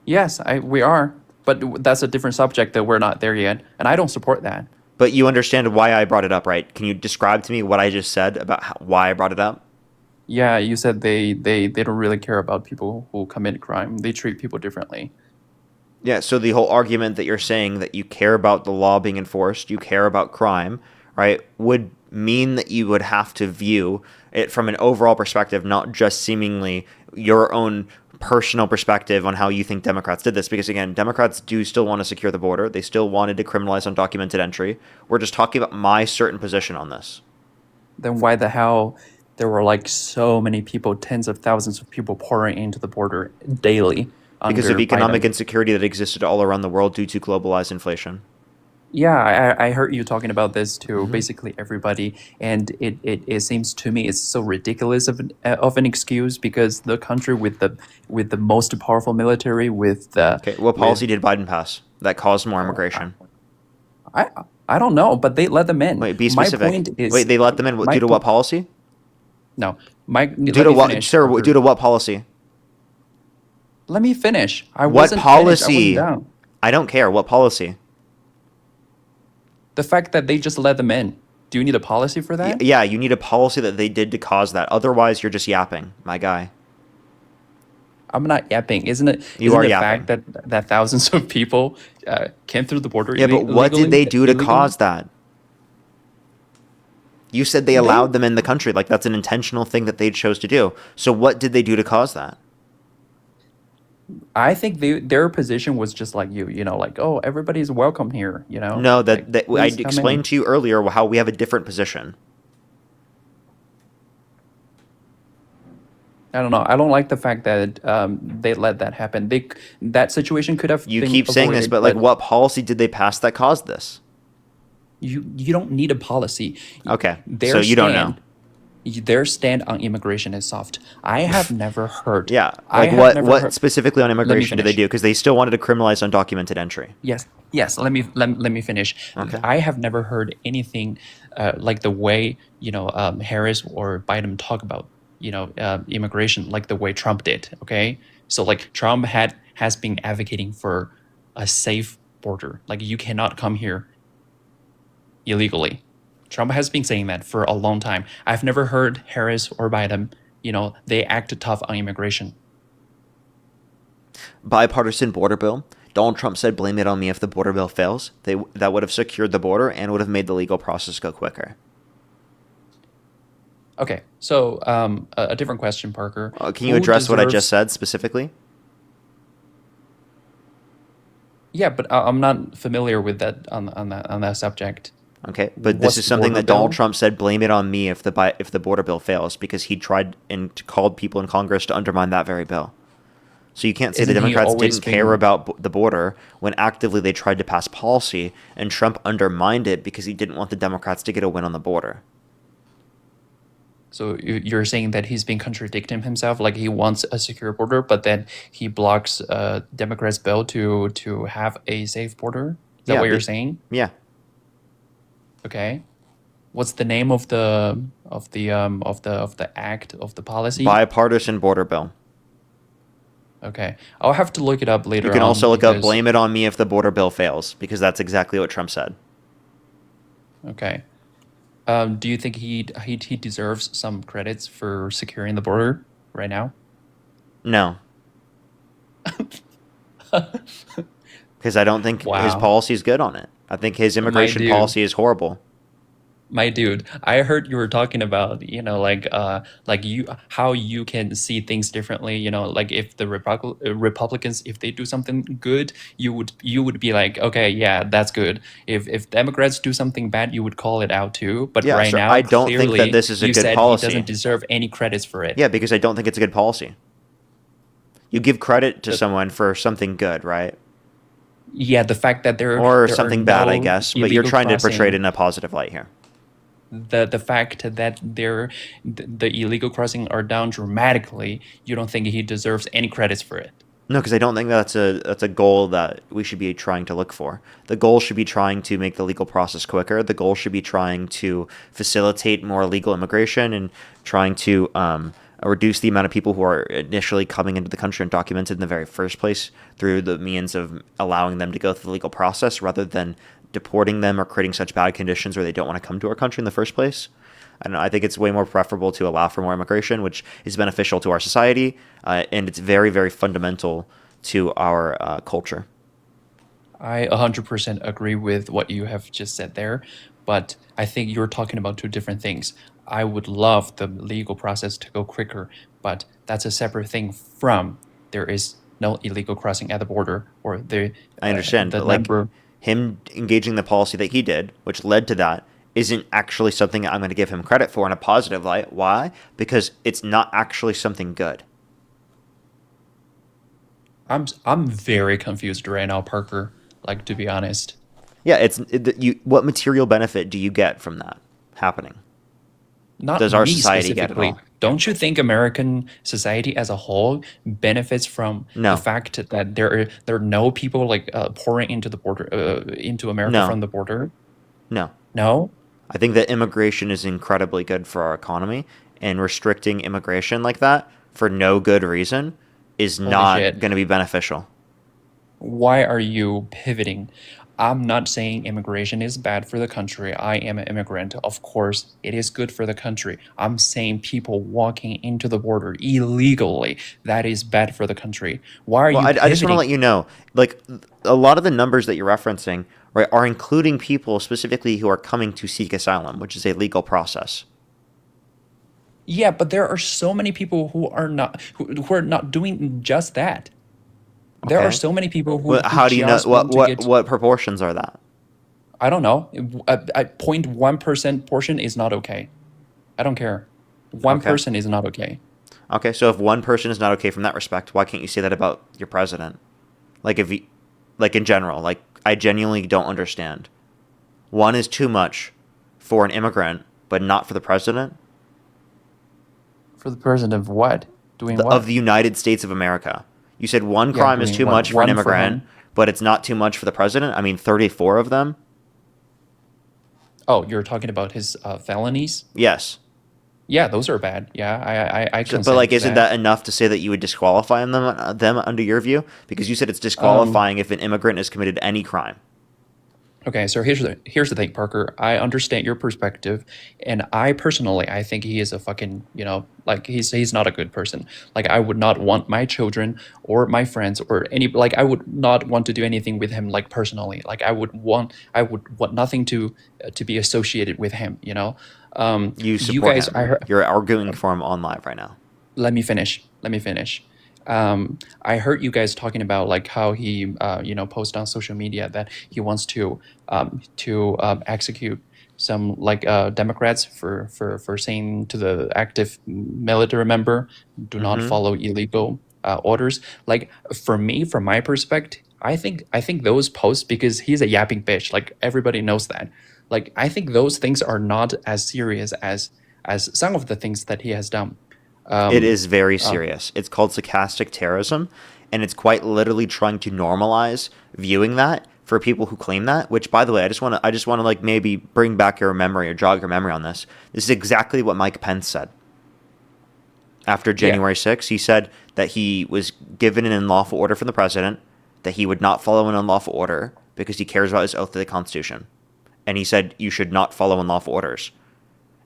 Yes, we are, but that's a different subject that we're not there yet, and I don't support that. But you understand why I brought it up, right? Can you describe to me what I just said about why I brought it up? Yeah, you said they don't really care about people who commit crime. They treat people differently. Yeah, so the whole argument that you're saying that you care about the law being enforced, you care about crime, right, would mean that you would have to view it from an overall perspective, not just seemingly your own personal perspective on how you think Democrats did this. Because again, Democrats do still want to secure the border. They still wanted to criminalize undocumented entry. We're just talking about my certain position on this. Then why the hell there were like so many people, tens of thousands of people pouring into the border daily? Because of under economic Biden? insecurity that existed all around the world due to globalized inflation. Yeah, I heard you talking about this to basically everybody, and it seems to me it's so ridiculous of an excuse because the country with the most powerful military with the Okay, what policy did Biden pass that caused more immigration? I don't know, but they let them in. Wait, be specific. My point is, Wait, they let them in my due to what policy? No, Due to what, sir? Parker. Due to what policy? Let me finish. I What wasn't finished. I wasn't policy? done. I don't care. What policy? The fact that they just let them in. Do you need a policy for that? Yeah, you need a policy that they did to cause that. Otherwise, you're just yapping, my guy. I'm not yapping. Isn't it? You isn't are the yapping. fact that thousands of people came through the border? Yeah, but what did they do to illegally? cause that? You said they allowed them in the country. Like, that's an intentional thing that they chose to do. So what did they do to cause that? I think their position was just like you know, like, oh, everybody's welcome here, you know? No, Like, I please come in. explained to you earlier how we have a different position. I don't know. I don't like the fact that they let that happen. That situation could have You been keep saying this, avoided, but like, what policy did they pass that caused this? you don't need a policy. Okay, Their so you don't know. Their stand on immigration is soft. I have never heard. Yeah, I like have never what heard- specifically on Let me immigration did they finish. do? Because they still wanted to criminalize undocumented entry. Yes. Let me finish. Okay. I have never heard anything like the way Harris or Biden talk about immigration like the way Trump did. Okay, so like Trump has been advocating for a safe border. Like you cannot come here illegally. Trump has been saying that for a long time. I've never heard Harris or Biden. They act tough on immigration. Bipartisan border bill. Donald Trump said, blame it on me if the border bill fails. That would have secured the border and would have made the legal process go quicker. Okay, so a different question, Parker. Can you Who address what I deserves- just said specifically? Yeah, but I'm not familiar with that on that subject. Okay, but What's this is the something border that Donald bill? Trump said, blame it on me if the border bill fails, because he tried and called people in Congress to undermine that very bill. So you can't say the Isn't he Democrats always didn't care been- about the border when actively they tried to pass policy, and Trump undermined it because he didn't want the Democrats to get a win on the border. So you're saying that he's been contradicting himself, like he wants a secure border, but then he blocks Democrats' bill to have a safe border? Is that Yeah, what you're be- saying? Yeah. Okay. What's the name of the act of the policy? Bipartisan border bill. Okay, I'll have to look it up later You can on also look up because blame it on me if the border bill fails, because that's exactly what Trump said. okay. Do you think he deserves some credits for securing the border right now? No. Because I don't think his Wow. policy is good on it. I think his My immigration dude. policy is horrible. My dude, I heard you were talking about, like you how you can see things differently, like if the Republicans, if they do something good, you would be like, okay, yeah, that's good. If Democrats do something bad, you would call it out too. But Yeah, right sir. now, I don't think that clearly, this is a you good said he policy. doesn't deserve any credits for it. Yeah, because I don't think it's a good policy. You give credit to The- someone for something good, right? Yeah, the fact that Or there are something bad, I no guess. But you're illegal trying to portray it crossing, in a positive light here. the fact that the illegal crossing are down dramatically, you don't think he deserves any credits for it. No, because I don't think that's a goal that we should be trying to look for. The goal should be trying to make the legal process quicker. The goal should be trying to facilitate more legal immigration and trying to reduce the amount of people who are initially coming into the country undocumented in the very first place through the means of allowing them to go through the legal process rather than deporting them or creating such bad conditions where they don't want to come to our country in the first place. I don't know, I think it's way more preferable to allow for more immigration, which is beneficial to our society, and it's very, very fundamental to our culture. I 100% agree with what you have just said there, but I think you're talking about two different things. I would love the legal process to go quicker, but that's a separate thing from there is no illegal crossing at the border or I understand, the but like number. him engaging the policy that he did, which led to that, isn't actually something I'm going to give him credit for in a positive light. Why? Because it's not actually something good. I'm very confused right now, Parker. Like, to be honest. Yeah, what material benefit do you get from that happening? Not Does our me society get it specifically. all? Don't you think American society as a whole benefits from No. the fact that there are no people like pouring into the border into America No. from the border? No. No? I think that immigration is incredibly good for our economy, and restricting immigration like that for no good reason is Holy not shit. going to be beneficial. Why are you pivoting? I'm not saying immigration is bad for the country. I am an immigrant. Of course, it is good for the country. I'm saying people walking into the border illegally, that is bad for the country. Why are Well, you I just want to pivoting? let you know, like, a lot of the numbers that you're referencing, right, are including people specifically who are coming to seek asylum, which is a legal process. Yeah, but there are so many people who are not doing just that. There are Okay. so many people Well, who how do you know just want to get. what proportions are that? I don't know. A 0.1% portion is not okay. I don't care. One Okay. person is not okay. Okay, so if one person is not okay from that respect, why can't you say that about your president? Like if you, like in general, like I genuinely don't understand. One is too much for an immigrant, but not for the president For the president of what? Doing what? of the United States of America. You said one Yeah, crime is doing too what? much for an One for immigrant, him. but it's not too much for the president. I mean, 34 of them. Oh, you're talking about his felonies? Yes. Yeah, those are bad. Yeah, I So, consent but like, to isn't that enough to say that you would disqualify them under your view? Because you said it's disqualifying if an immigrant has committed any crime. Okay, so here's the thing, Parker. I understand your perspective, and I personally, I think he is a fucking, like he's not a good person. Like I would not want my children or my friends or like I would not want to do anything with him, like personally. Like I would want nothing to be associated with him. You You support guys, him. You're arguing for him on live right now. let me finish. Let me finish. I heard you guys talking about like how he, posts on social media that he wants to execute some like Democrats for saying to the active military member, do not Mm-hmm. follow illegal orders. Like for me, from my perspective, I think those posts, because he's a yapping bitch. Like everybody knows that. Like I think those things are not as serious as some of the things that he has done. It is very Uh, serious. It's called stochastic terrorism, and it's quite literally trying to normalize viewing that for people who claim that. Which, by the way, I just want to like maybe bring back your memory or jog your memory on this. This is exactly what Mike Pence said after January 6th. He said that he was given an unlawful order from the president, that he would not follow an unlawful order because he cares about his oath to the Constitution. And he said you should not follow unlawful orders.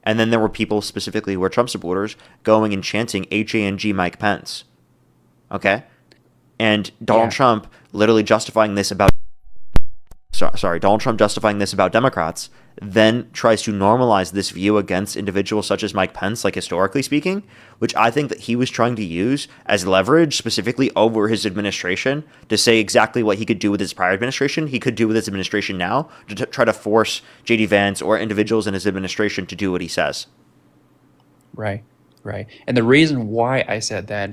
And then there were people specifically who were Trump supporters going and chanting HANG Mike Pence. Okay? And Donald Trump literally justifying this about Donald Trump justifying this about Democrats, then tries to normalize this view against individuals such as Mike Pence, like historically speaking, which I think that he was trying to use as leverage specifically over his administration to say exactly what he could do with his prior administration, he could do with his administration now to try to force J.D. Vance or individuals in his administration to do what he says. Right. Right, and the reason why I said that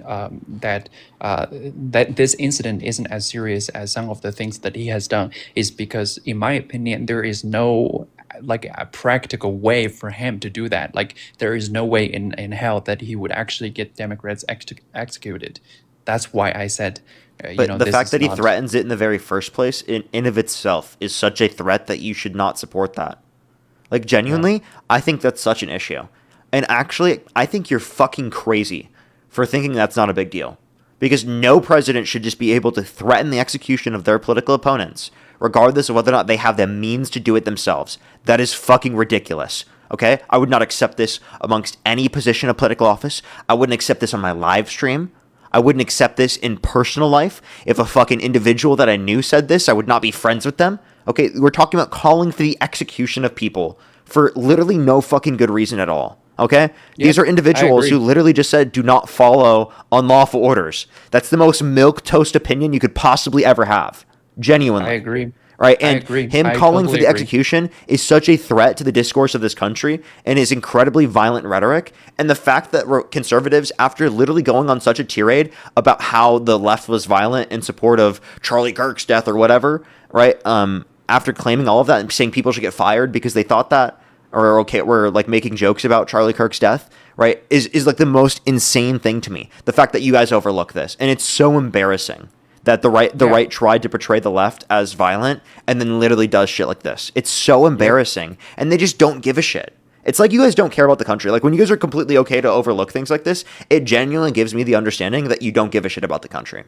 that this incident isn't as serious as some of the things that he has done is because, in my opinion, there is no like a practical way for him to do that. Like there is no way in hell that he would actually get Democrats executed. That's why I said, but the fact that he threatens it in the very first place, in of itself, is such a threat that you should not support that. Like genuinely, I think that's such an issue. And actually, I think you're fucking crazy for thinking that's not a big deal. Because no president should just be able to threaten the execution of their political opponents, regardless of whether or not they have the means to do it themselves. That is fucking ridiculous. Okay? I would not accept this amongst any position of political office. I wouldn't accept this on my live stream. I wouldn't accept this in personal life. If a fucking individual that I knew said this, I would not be friends with them. Okay? We're talking about calling for the execution of people for literally no fucking good reason at all. Okay? These are individuals who literally just said, do not follow unlawful orders. That's the most milquetoast opinion you could possibly ever have. Genuinely. I agree. Right? And him calling for the execution is such a threat to the discourse of this country and his incredibly violent rhetoric. And the fact that conservatives, after literally going on such a tirade about how the left was violent in support of Charlie Kirk's death or whatever, right? After claiming all of that and saying people should get fired because they thought that, or we're like making jokes about Charlie Kirk's death, right, is like the most insane thing to me. The fact that you guys overlook this. And it's so embarrassing that the right tried to portray the left as violent and then literally does shit like this. It's so embarrassing. And they just don't give a shit. It's like you guys don't care about the country. Like when you guys are completely okay to overlook things like this, it genuinely gives me the understanding that you don't give a shit about the country.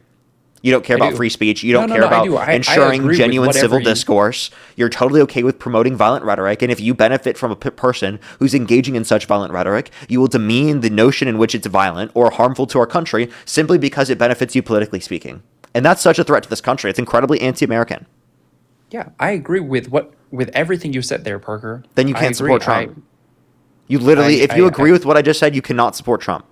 You don't care about free speech. You don't care about ensuring genuine civil discourse. You're totally okay with promoting violent rhetoric. And if you benefit from a person who's engaging in such violent rhetoric, you will demean the notion in which it's violent or harmful to our country simply because it benefits you politically speaking. And that's such a threat to this country. It's incredibly anti-American. Yeah, I agree with everything you said there, Parker. Then you can't support Trump. You literally, if you agree with what I just said, you cannot support Trump.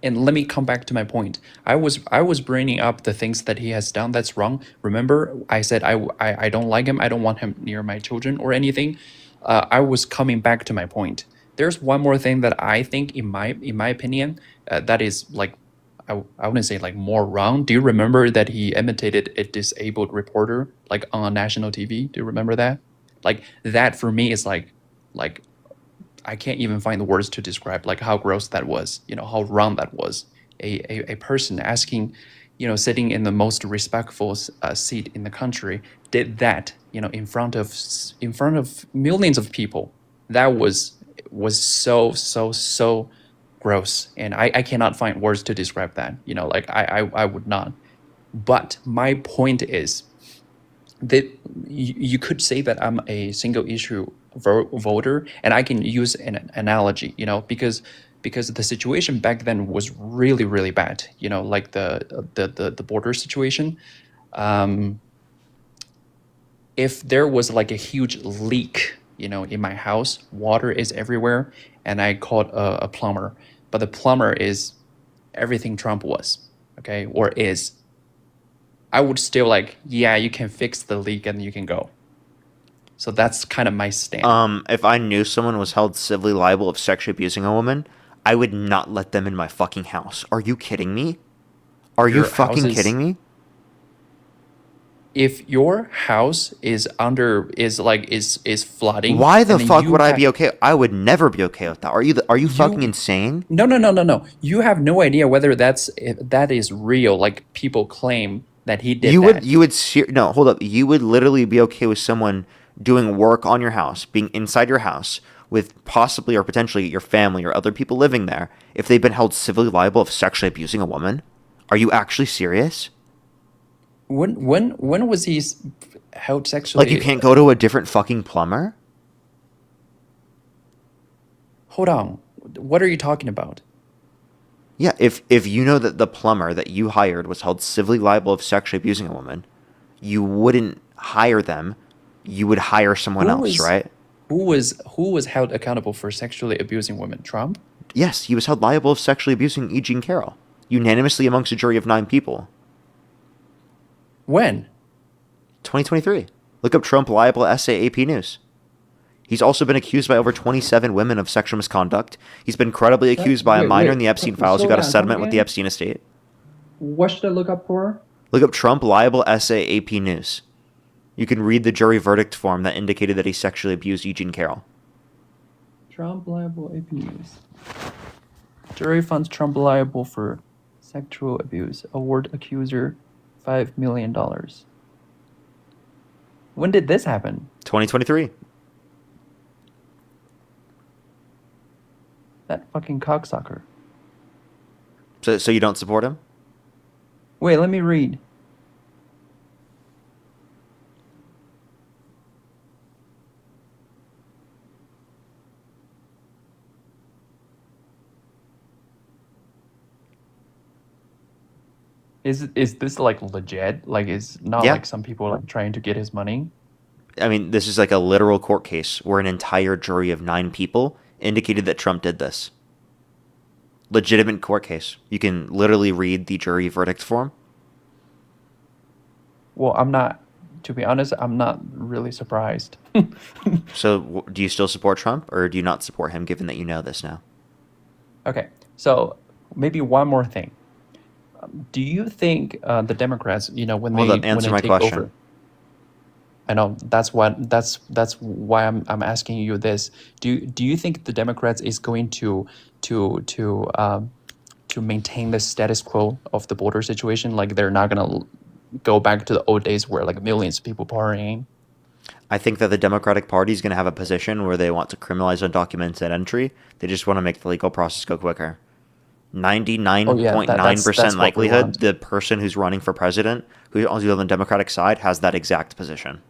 And let me come back to my point. I was bringing up the things that he has done that's wrong. Remember, I said I don't like him. I don't want him near my children or anything. I was coming back to my point. There's one more thing that I think, in my opinion, that is like, I wouldn't say like more wrong. Do you remember that he imitated a disabled reporter like on national TV? Do you remember that? Like that for me is like I can't even find the words to describe like how gross that was, how wrong that was. A person asking, sitting in the most respectful seat in the country did that, in front of millions of people. That was so gross. And I cannot find words to describe that, like I would not. But my point is that you could say that I'm a single issue voter, and I can use an analogy, because the situation back then was really, really bad, like the border situation. If there was like a huge leak, in my house, water is everywhere, and I called a plumber, but the plumber is everything Trump was, okay, or is. I would still like, yeah, you can fix the leak and you can go. So that's kind of my stand. If I knew someone was held civilly liable of sexually abusing a woman, I would not let them in my fucking house. Are you kidding me? Are you fucking kidding me? If your house is flooding, why the fuck would I be okay? I would never be okay with that. Are you fucking insane? No. You have no idea whether that is real. Like people claim that he did You that. no, hold up. You would literally be okay with someone doing work on your house, being inside your house with possibly or potentially your family or other people living there if they've been held civilly liable of sexually abusing a woman? Are you actually serious? When was he held sexually? Like you can't go to a different fucking plumber? Hold on. What are you talking about? Yeah, if you know that the plumber that you hired was held civilly liable of sexually abusing a woman, you wouldn't hire them. You would hire someone else, right? Who was held accountable for sexually abusing women? Trump? Yes, he was held liable of sexually abusing E. Jean Carroll, unanimously amongst a jury of 9 people. When? 2023. Look up Trump liable essay AP News. He's also been accused by over 27 women of sexual misconduct. He's been credibly accused by a minor in the Epstein files who got a settlement with the Epstein estate. What should I look up for? Look up Trump liable essay AP News. You can read the jury verdict form that indicated that he sexually abused E. Jean Carroll. Trump liable AP News. Jury finds Trump liable for sexual abuse. Award accuser $5 million. When did this happen? 2023. That fucking cocksucker. So you don't support him? Wait, let me read. Is this like legit? Like, it's not Yeah. like some people like trying to get his money? I mean, this is like a literal court case where an entire jury of 9 people indicated that Trump did this. Legitimate court case. You can literally read the jury verdict form. Well, to be honest, I'm not really surprised. So do you still support Trump or do you not support him given that you know this now? Okay, so maybe one more thing. Do you think the Democrats, when Hold they up, answer when my they take question. over? I know that's why I'm asking you this. Do you think the Democrats is going to maintain the status quo of the border situation? Like they're not gonna go back to the old days where like millions of people pouring in? I think that the Democratic Party is going to have a position where they want to criminalize undocumented entry. They just want to make the legal process go quicker. 99.9% that's what we likelihood want. the person who's running for president, who's on the Democratic side, has that exact position.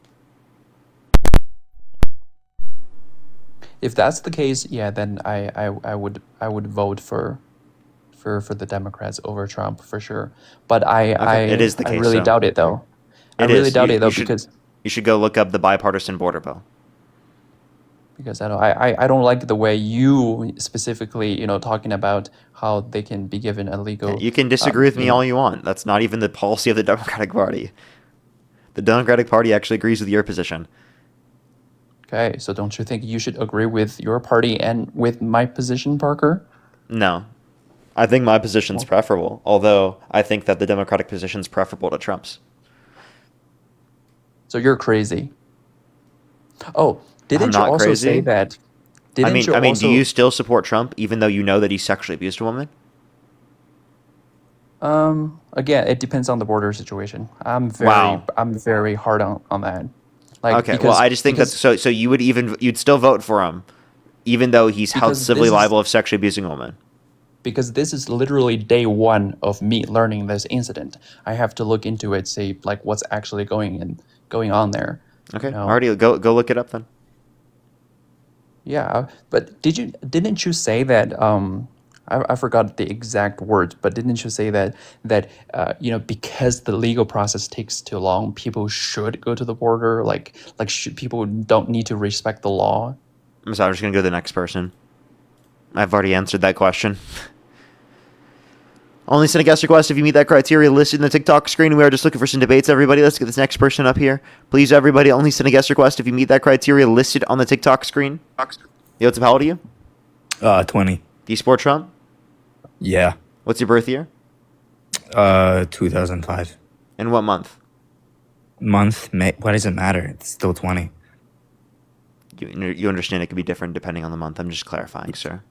If that's the case, yeah, then I would vote for the Democrats over Trump for sure. But It is the I case, really so. doubt it though. I It really is. doubt You- it though you should- because You should go look up the bipartisan border bill. I don't like the way you specifically talking about how they can be given a legal. You can disagree with me all you want. That's not even the policy of the Democratic Party. The Democratic Party actually agrees with your position. Okay, so don't you think you should agree with your party and with my position, Parker? No. I think my position's preferable, although I think that the Democratic position's preferable to Trump's. So you're crazy. Oh, didn't I'm you not also crazy. say that? Didn't you I mean, also? do you still support Trump even though you know that he sexually abused a woman? Again, it depends on the border situation. I'm Wow. very hard on that. Like, Okay, well, I just think that so you'd still vote for him, even though he's held Because civilly this is- liable of sexually abusing a woman. because this is literally day one of me learning this incident. I have to look into it, see like what's actually going on there. Okay, you know? already go look it up then. Yeah, but didn't you say that I forgot the exact words, but didn't you say that because the legal process takes too long, people should go to the border, people don't need to respect the law? I'm sorry, I'm just gonna go to the next person. I've already answered that question. Only send a guest request if you meet that criteria listed in the TikTok screen. We are just looking for some debates, everybody. Let's get this next person up here. Please, everybody, only send a guest request if you meet that criteria listed on the TikTok screen. Yo, what's up? How old are you? 20. Do you support Trump? Yeah. What's your birth year? 2005. And what month? Month, May. What does it matter? It's still 20. You understand it could be different depending on the month. I'm just clarifying, sir.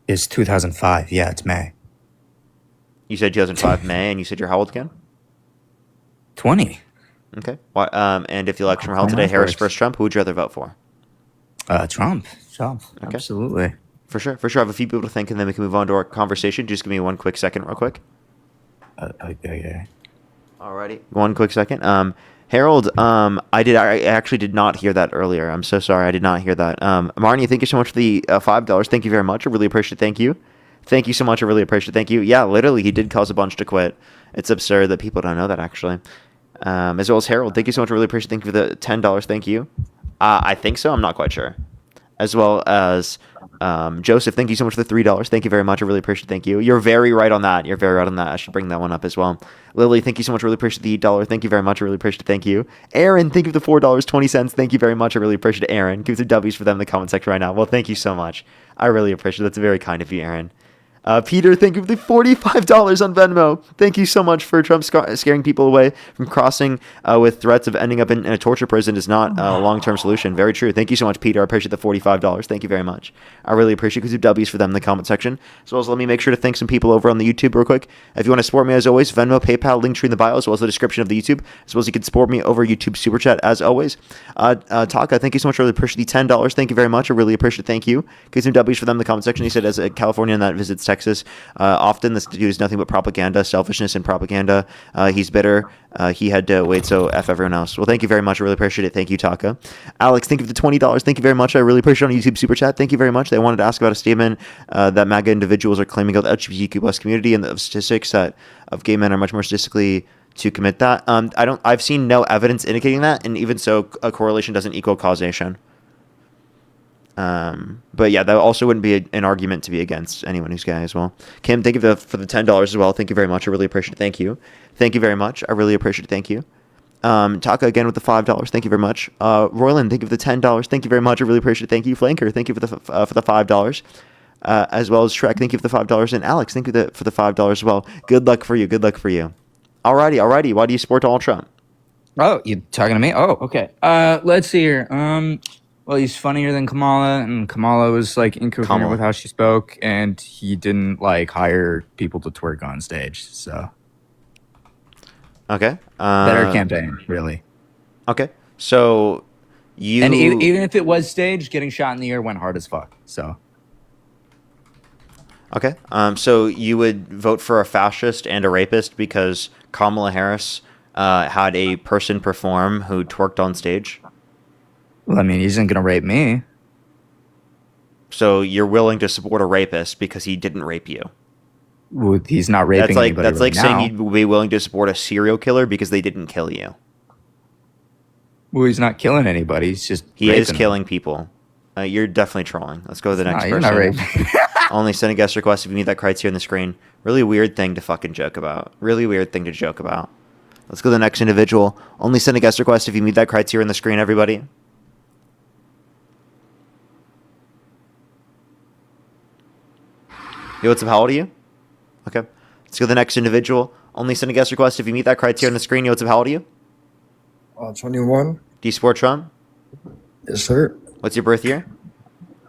It's 2005. Yeah, it's May. You said 2005 May, and you said you're how old again? 20. Okay. And if the election were held My today, math Harris works. versus Trump, who would you rather vote for? Trump. Okay. Absolutely. For sure. I have a few people to thank, and then we can move on to our conversation. Just give me 1 quick second, real quick. Okay. Alrighty. 1 quick second. Harold, I actually did not hear that earlier. I'm so sorry. I did not hear that. Marnie, thank you so much for the $5. Thank you very much. I really appreciate it. Thank you. Thank you so much. I really appreciate it. Thank you. Yeah, literally, he did cause a bunch to quit. It's absurd that people don't know that, actually. As well as Harold, thank you so much. I really appreciate it. Thank you for the $10. Thank you. I think so. I'm not quite sure. As well as Joseph, thank you so much for the $3. Thank you very much. I really appreciate it. Thank you. You're very right on that. I should bring that one up as well. Lily, thank you so much. I really appreciate the $8. Thank you very much. I really appreciate it. Thank you. Aaron, thank you for the $4.20. Thank you very much. I really appreciate it. Aaron, give some W's for them in the comment section right now. Well, thank you so much. I really appreciate it. That's very kind of you, Aaron. Peter, thank you for the $45 on Venmo. Thank you so much for Trump scaring people away from crossing with threats of ending up in a torture prison is not a long-term solution. Very true. Thank you so much, Peter. I appreciate the $45. Thank you very much. I really appreciate it. Give W's for them in the comment section. As well as let me make sure to thank some people over on the YouTube real quick. If you want to support me, as always, Venmo, PayPal, link tree in the bio, as well as the description of the YouTube, as well as you can support me over YouTube Super Chat, as always. Taka, thank you so much. I really appreciate the $10. Thank you very much. I really appreciate it. Thank you. Give some W's for them in the comment section. He said, as a Californian that visits Texas, often this dude is nothing but propaganda, selfishness, and propaganda. He's bitter. He had to wait, so F everyone else. Well, thank you very much. I really appreciate it. Thank you, Taka. Alex, thank you for the $20. Thank you very much. I really appreciate it on YouTube Super Chat. Thank you very much. They wanted to ask about a statement that MAGA individuals are claiming of the LGBTQ plus community and the statistics that of gay men are much more statistically to commit that. I've seen no evidence indicating that, and even so, a correlation doesn't equal causation. But yeah, that also wouldn't be an argument to be against anyone who's gay as well. Kim, thank you for the $10 as well. Thank you very much. I really appreciate it. Thank you. Thank you very much. I really appreciate it. Thank you. Taka again with the $5. Thank you very much. Royland, thank you for the $10. Thank you very much. I really appreciate it. Thank you. Flanker, thank you for the $5. As well as Shrek, thank you for the $5. And Alex, thank you for the $5 as well. Good luck for you. Good luck for you. Alrighty. Why do you support Donald Trump? Oh, you talking to me? Oh, okay. Let's see here. Well, he's funnier than Kamala, and Kamala was like incoherent with how she spoke, and he didn't like hire people to twerk on stage. So, okay, better campaign, really. Okay, so you and even if it was staged, getting shot in the ear went hard as fuck. So, okay, so you would vote for a fascist and a rapist because Kamala Harris had a person perform who twerked on stage. Well, I mean, he isn't going to rape me. So you're willing to support a rapist because he didn't rape you? Well, he's not raping anybody That's like right saying now. you'd be willing to support a serial killer because they didn't kill you. Well, he's not killing anybody. He's just He is raping killing people. You're definitely trolling. Let's go to the next You're person. not raping. Only send a guest request if you meet that criteria on the screen. Really weird thing to fucking joke about. Really weird thing to joke about. Let's go to the next individual. Only send a guest request if you meet that criteria on the screen, everybody. Yo, what's up? How old are you? Okay. Let's go to the next individual. Only send a guest request if you meet that criteria on the screen. Yo, what's up? How old are you? 21. Do you support Trump? Yes, sir. What's your birth year?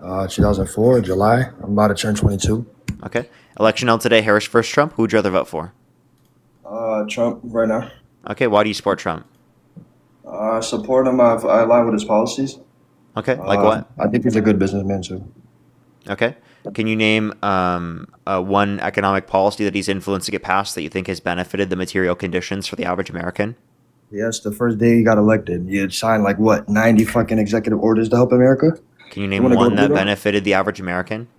2004, July. I'm about to turn 22. Okay. Election held today. Harris versus Trump. Who would you rather vote for? Trump right now. Okay. Why do you support Trump? I support him. I align with his policies. Okay. Like what? I think he's a good businessman, too. Okay. Can you name one economic policy that he's influenced to get passed that you think has benefited the material conditions for the average American? Yes, the first day he got elected, he had signed 90 fucking executive orders to help America. Can you name one that benefited the average American?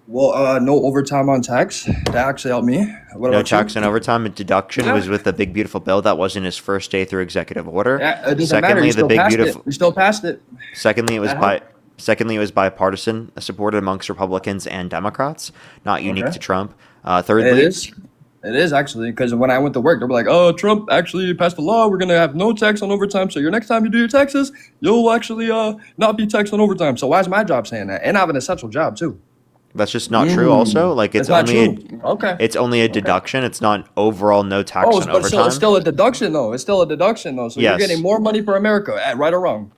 Well, no overtime on tax. That actually helped me. No tax on overtime and deduction. It was with the big beautiful bill. That wasn't his first day through executive order. Yeah, it doesn't matter. We still passed it. Secondly, it was bipartisan, supported amongst Republicans and Democrats, not unique to Trump. Thirdly, it is actually, because when I went to work, they were like, "Oh, Trump actually passed a law. We're gonna have no tax on overtime. So your next time you do your taxes, you'll actually not be taxed on overtime." So why is my job saying that? And I have an essential job too. That's just not true. Also, it's only a deduction. It's not overall no tax on overtime. It's still a deduction though. So yes. you're getting more money for America, right or wrong.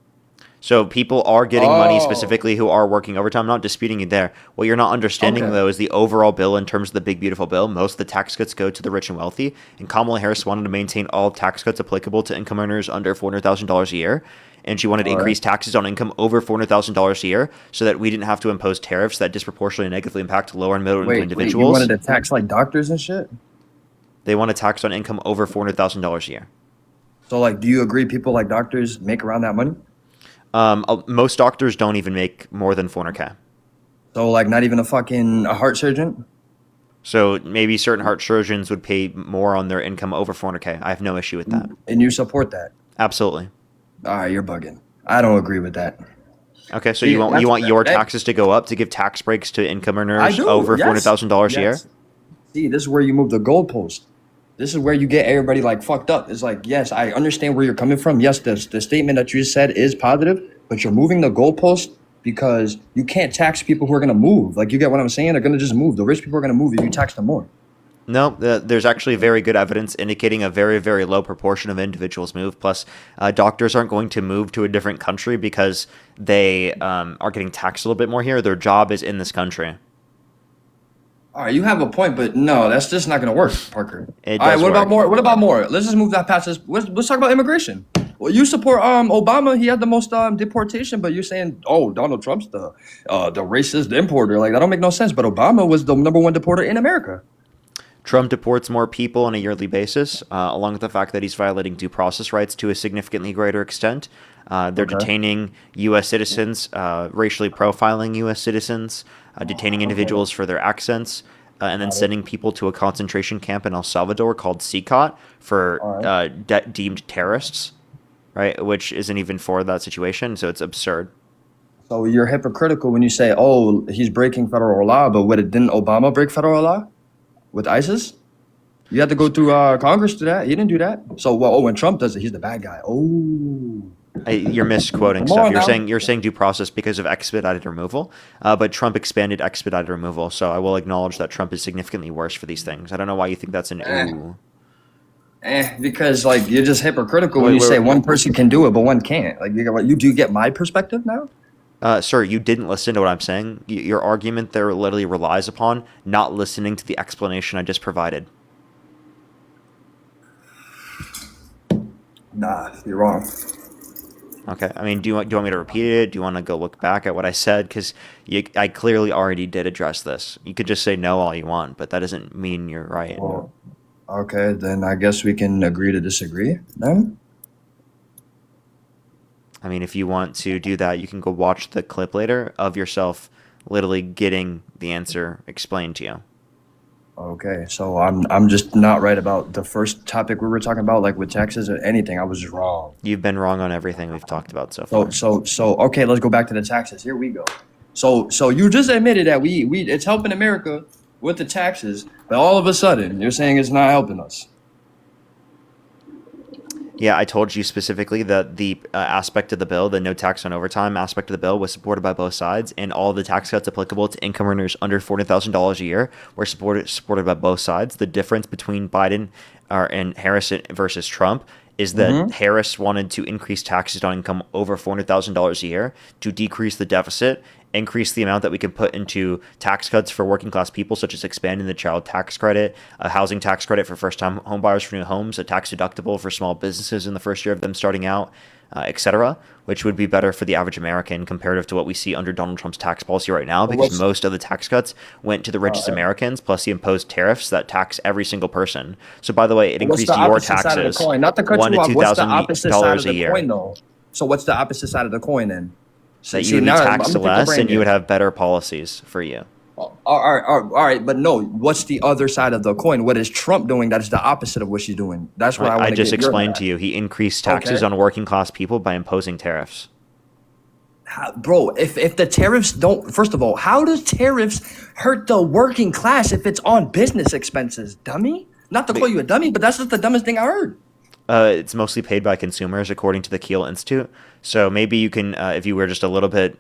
So people are getting money Oh. specifically who are working overtime. I'm not disputing you there. What you're not understanding, Okay. though, is the overall bill in terms of the big, beautiful bill. Most of the tax cuts go to the rich and wealthy, and Kamala Harris wanted to maintain all tax cuts applicable to income earners under $400,000 a year, and she wanted to All right. increase taxes on income over $400,000 a year so that we didn't have to impose tariffs that disproportionately negatively impact lower and middle income Wait, you individuals. wanted to tax like doctors and shit? They want a tax on income over $400,000 a year. So like, do you agree people like doctors make around that money? Most doctors don't even make more than 400K. So like, not even a heart surgeon? So maybe certain heart surgeons would pay more on their income over 400K. I have no issue with that. And you support that? Absolutely. All right, you're bugging. I don't agree with that. Okay, so See, you want that's- your that- taxes to go up to give tax breaks to income I earners do, over yes. $400,000 a year? Yes. See, this is where you move the goalpost. This is where you get everybody like fucked up. It's like, yes, I understand where you're coming from. Yes, the statement that you just said is positive, but you're moving the goalpost because you can't tax people who are gonna move. Like, you get what I'm saying? They're gonna just move. The rich people are gonna move if you tax them more. No, there's actually very good evidence indicating a very, very low proportion of individuals move. Plus, doctors aren't going to move to a different country because they are getting taxed a little bit more here. Their job is in this country. All right, you have a point, but no, that's just not gonna work, Parker. It All right, does what about work. more? What about more? Let's just move that past this. Let's talk about immigration. Well, you support Obama. He had the most deportation, but you're saying, oh, Donald Trump's the racist importer. Like, that don't make no sense. But Obama was the #1 deporter in America. Trump deports more people on a yearly basis, along with the fact that he's violating due process rights to a significantly greater extent. They're detaining U.S. citizens, racially profiling U.S. citizens, detaining individuals for their accents, and then sending people to a concentration camp in El Salvador called CCOT for deemed terrorists, right? Which isn't even for that situation, so it's absurd. So you're hypocritical when you say, oh, he's breaking federal law, but didn't Obama break federal law with ISIS? You had to go through Congress to that. He didn't do that. So, when Trump does it, he's the bad guy. Oh. You're misquoting Come stuff. on You're now. saying due process because of expedited removal, but Trump expanded expedited removal. So I will acknowledge that Trump is significantly worse for these things. I don't know why you think that's an ooh. Because like, you're just hypocritical when you say one person can do it, but one can't. Like, you do get my perspective now? Sir, you didn't listen to what I'm saying. Your argument there literally relies upon not listening to the explanation I just provided. Nah, you're wrong. Okay. I mean, do you want me to repeat it? Do you want to go look back at what I said? Because I clearly already did address this. You could just say no all you want, but that doesn't mean you're right. Well, okay, then I guess we can agree to disagree then. I mean, if you want to do that, you can go watch the clip later of yourself literally getting the answer explained to you. Okay, so I'm just not right about the first topic we were talking about, like with taxes or anything. I was just wrong. You've been wrong on everything we've talked about so far. So okay, let's go back to the taxes. Here we go. So you just admitted that we it's helping America with the taxes, but all of a sudden you're saying it's not helping us. Yeah, I told you specifically that the aspect of the bill, the no tax on overtime aspect of the bill, was supported by both sides, and all the tax cuts applicable to income earners under $400,000 a year were supported by both sides. The difference between Biden and Harris versus Trump is that Harris wanted to increase taxes on income over $400,000 a year to decrease the deficit, increase the amount that we can put into tax cuts for working class people, such as expanding the child tax credit, a housing tax credit for first time home buyers for new homes, a tax deductible for small businesses in the first year of them starting out, etc., which would be better for the average American comparative to what we see under Donald Trump's tax policy right now, because most of the tax cuts went to the richest Americans, plus he imposed tariffs that tax every single person. So, by the way, it increased your taxes Not to cut $1,000 you off. to What's the opposite side of $2,000 a the year. coin, though? So what's the opposite side of the coin then? That you would be taxed less and you would have better policies for you. All right, but no. What's the other side of the coin? What is Trump doing that is the opposite of what she's doing? That's what I want to just explained to you. He increased taxes on working class people by imposing tariffs. Bro, if the tariffs don't, first of all, how does tariffs hurt the working class if it's on business expenses, dummy? Not to call you a dummy, but that's just the dumbest thing I heard. It's mostly paid by consumers, according to the Kiel Institute. So maybe you can, if you were just a little bit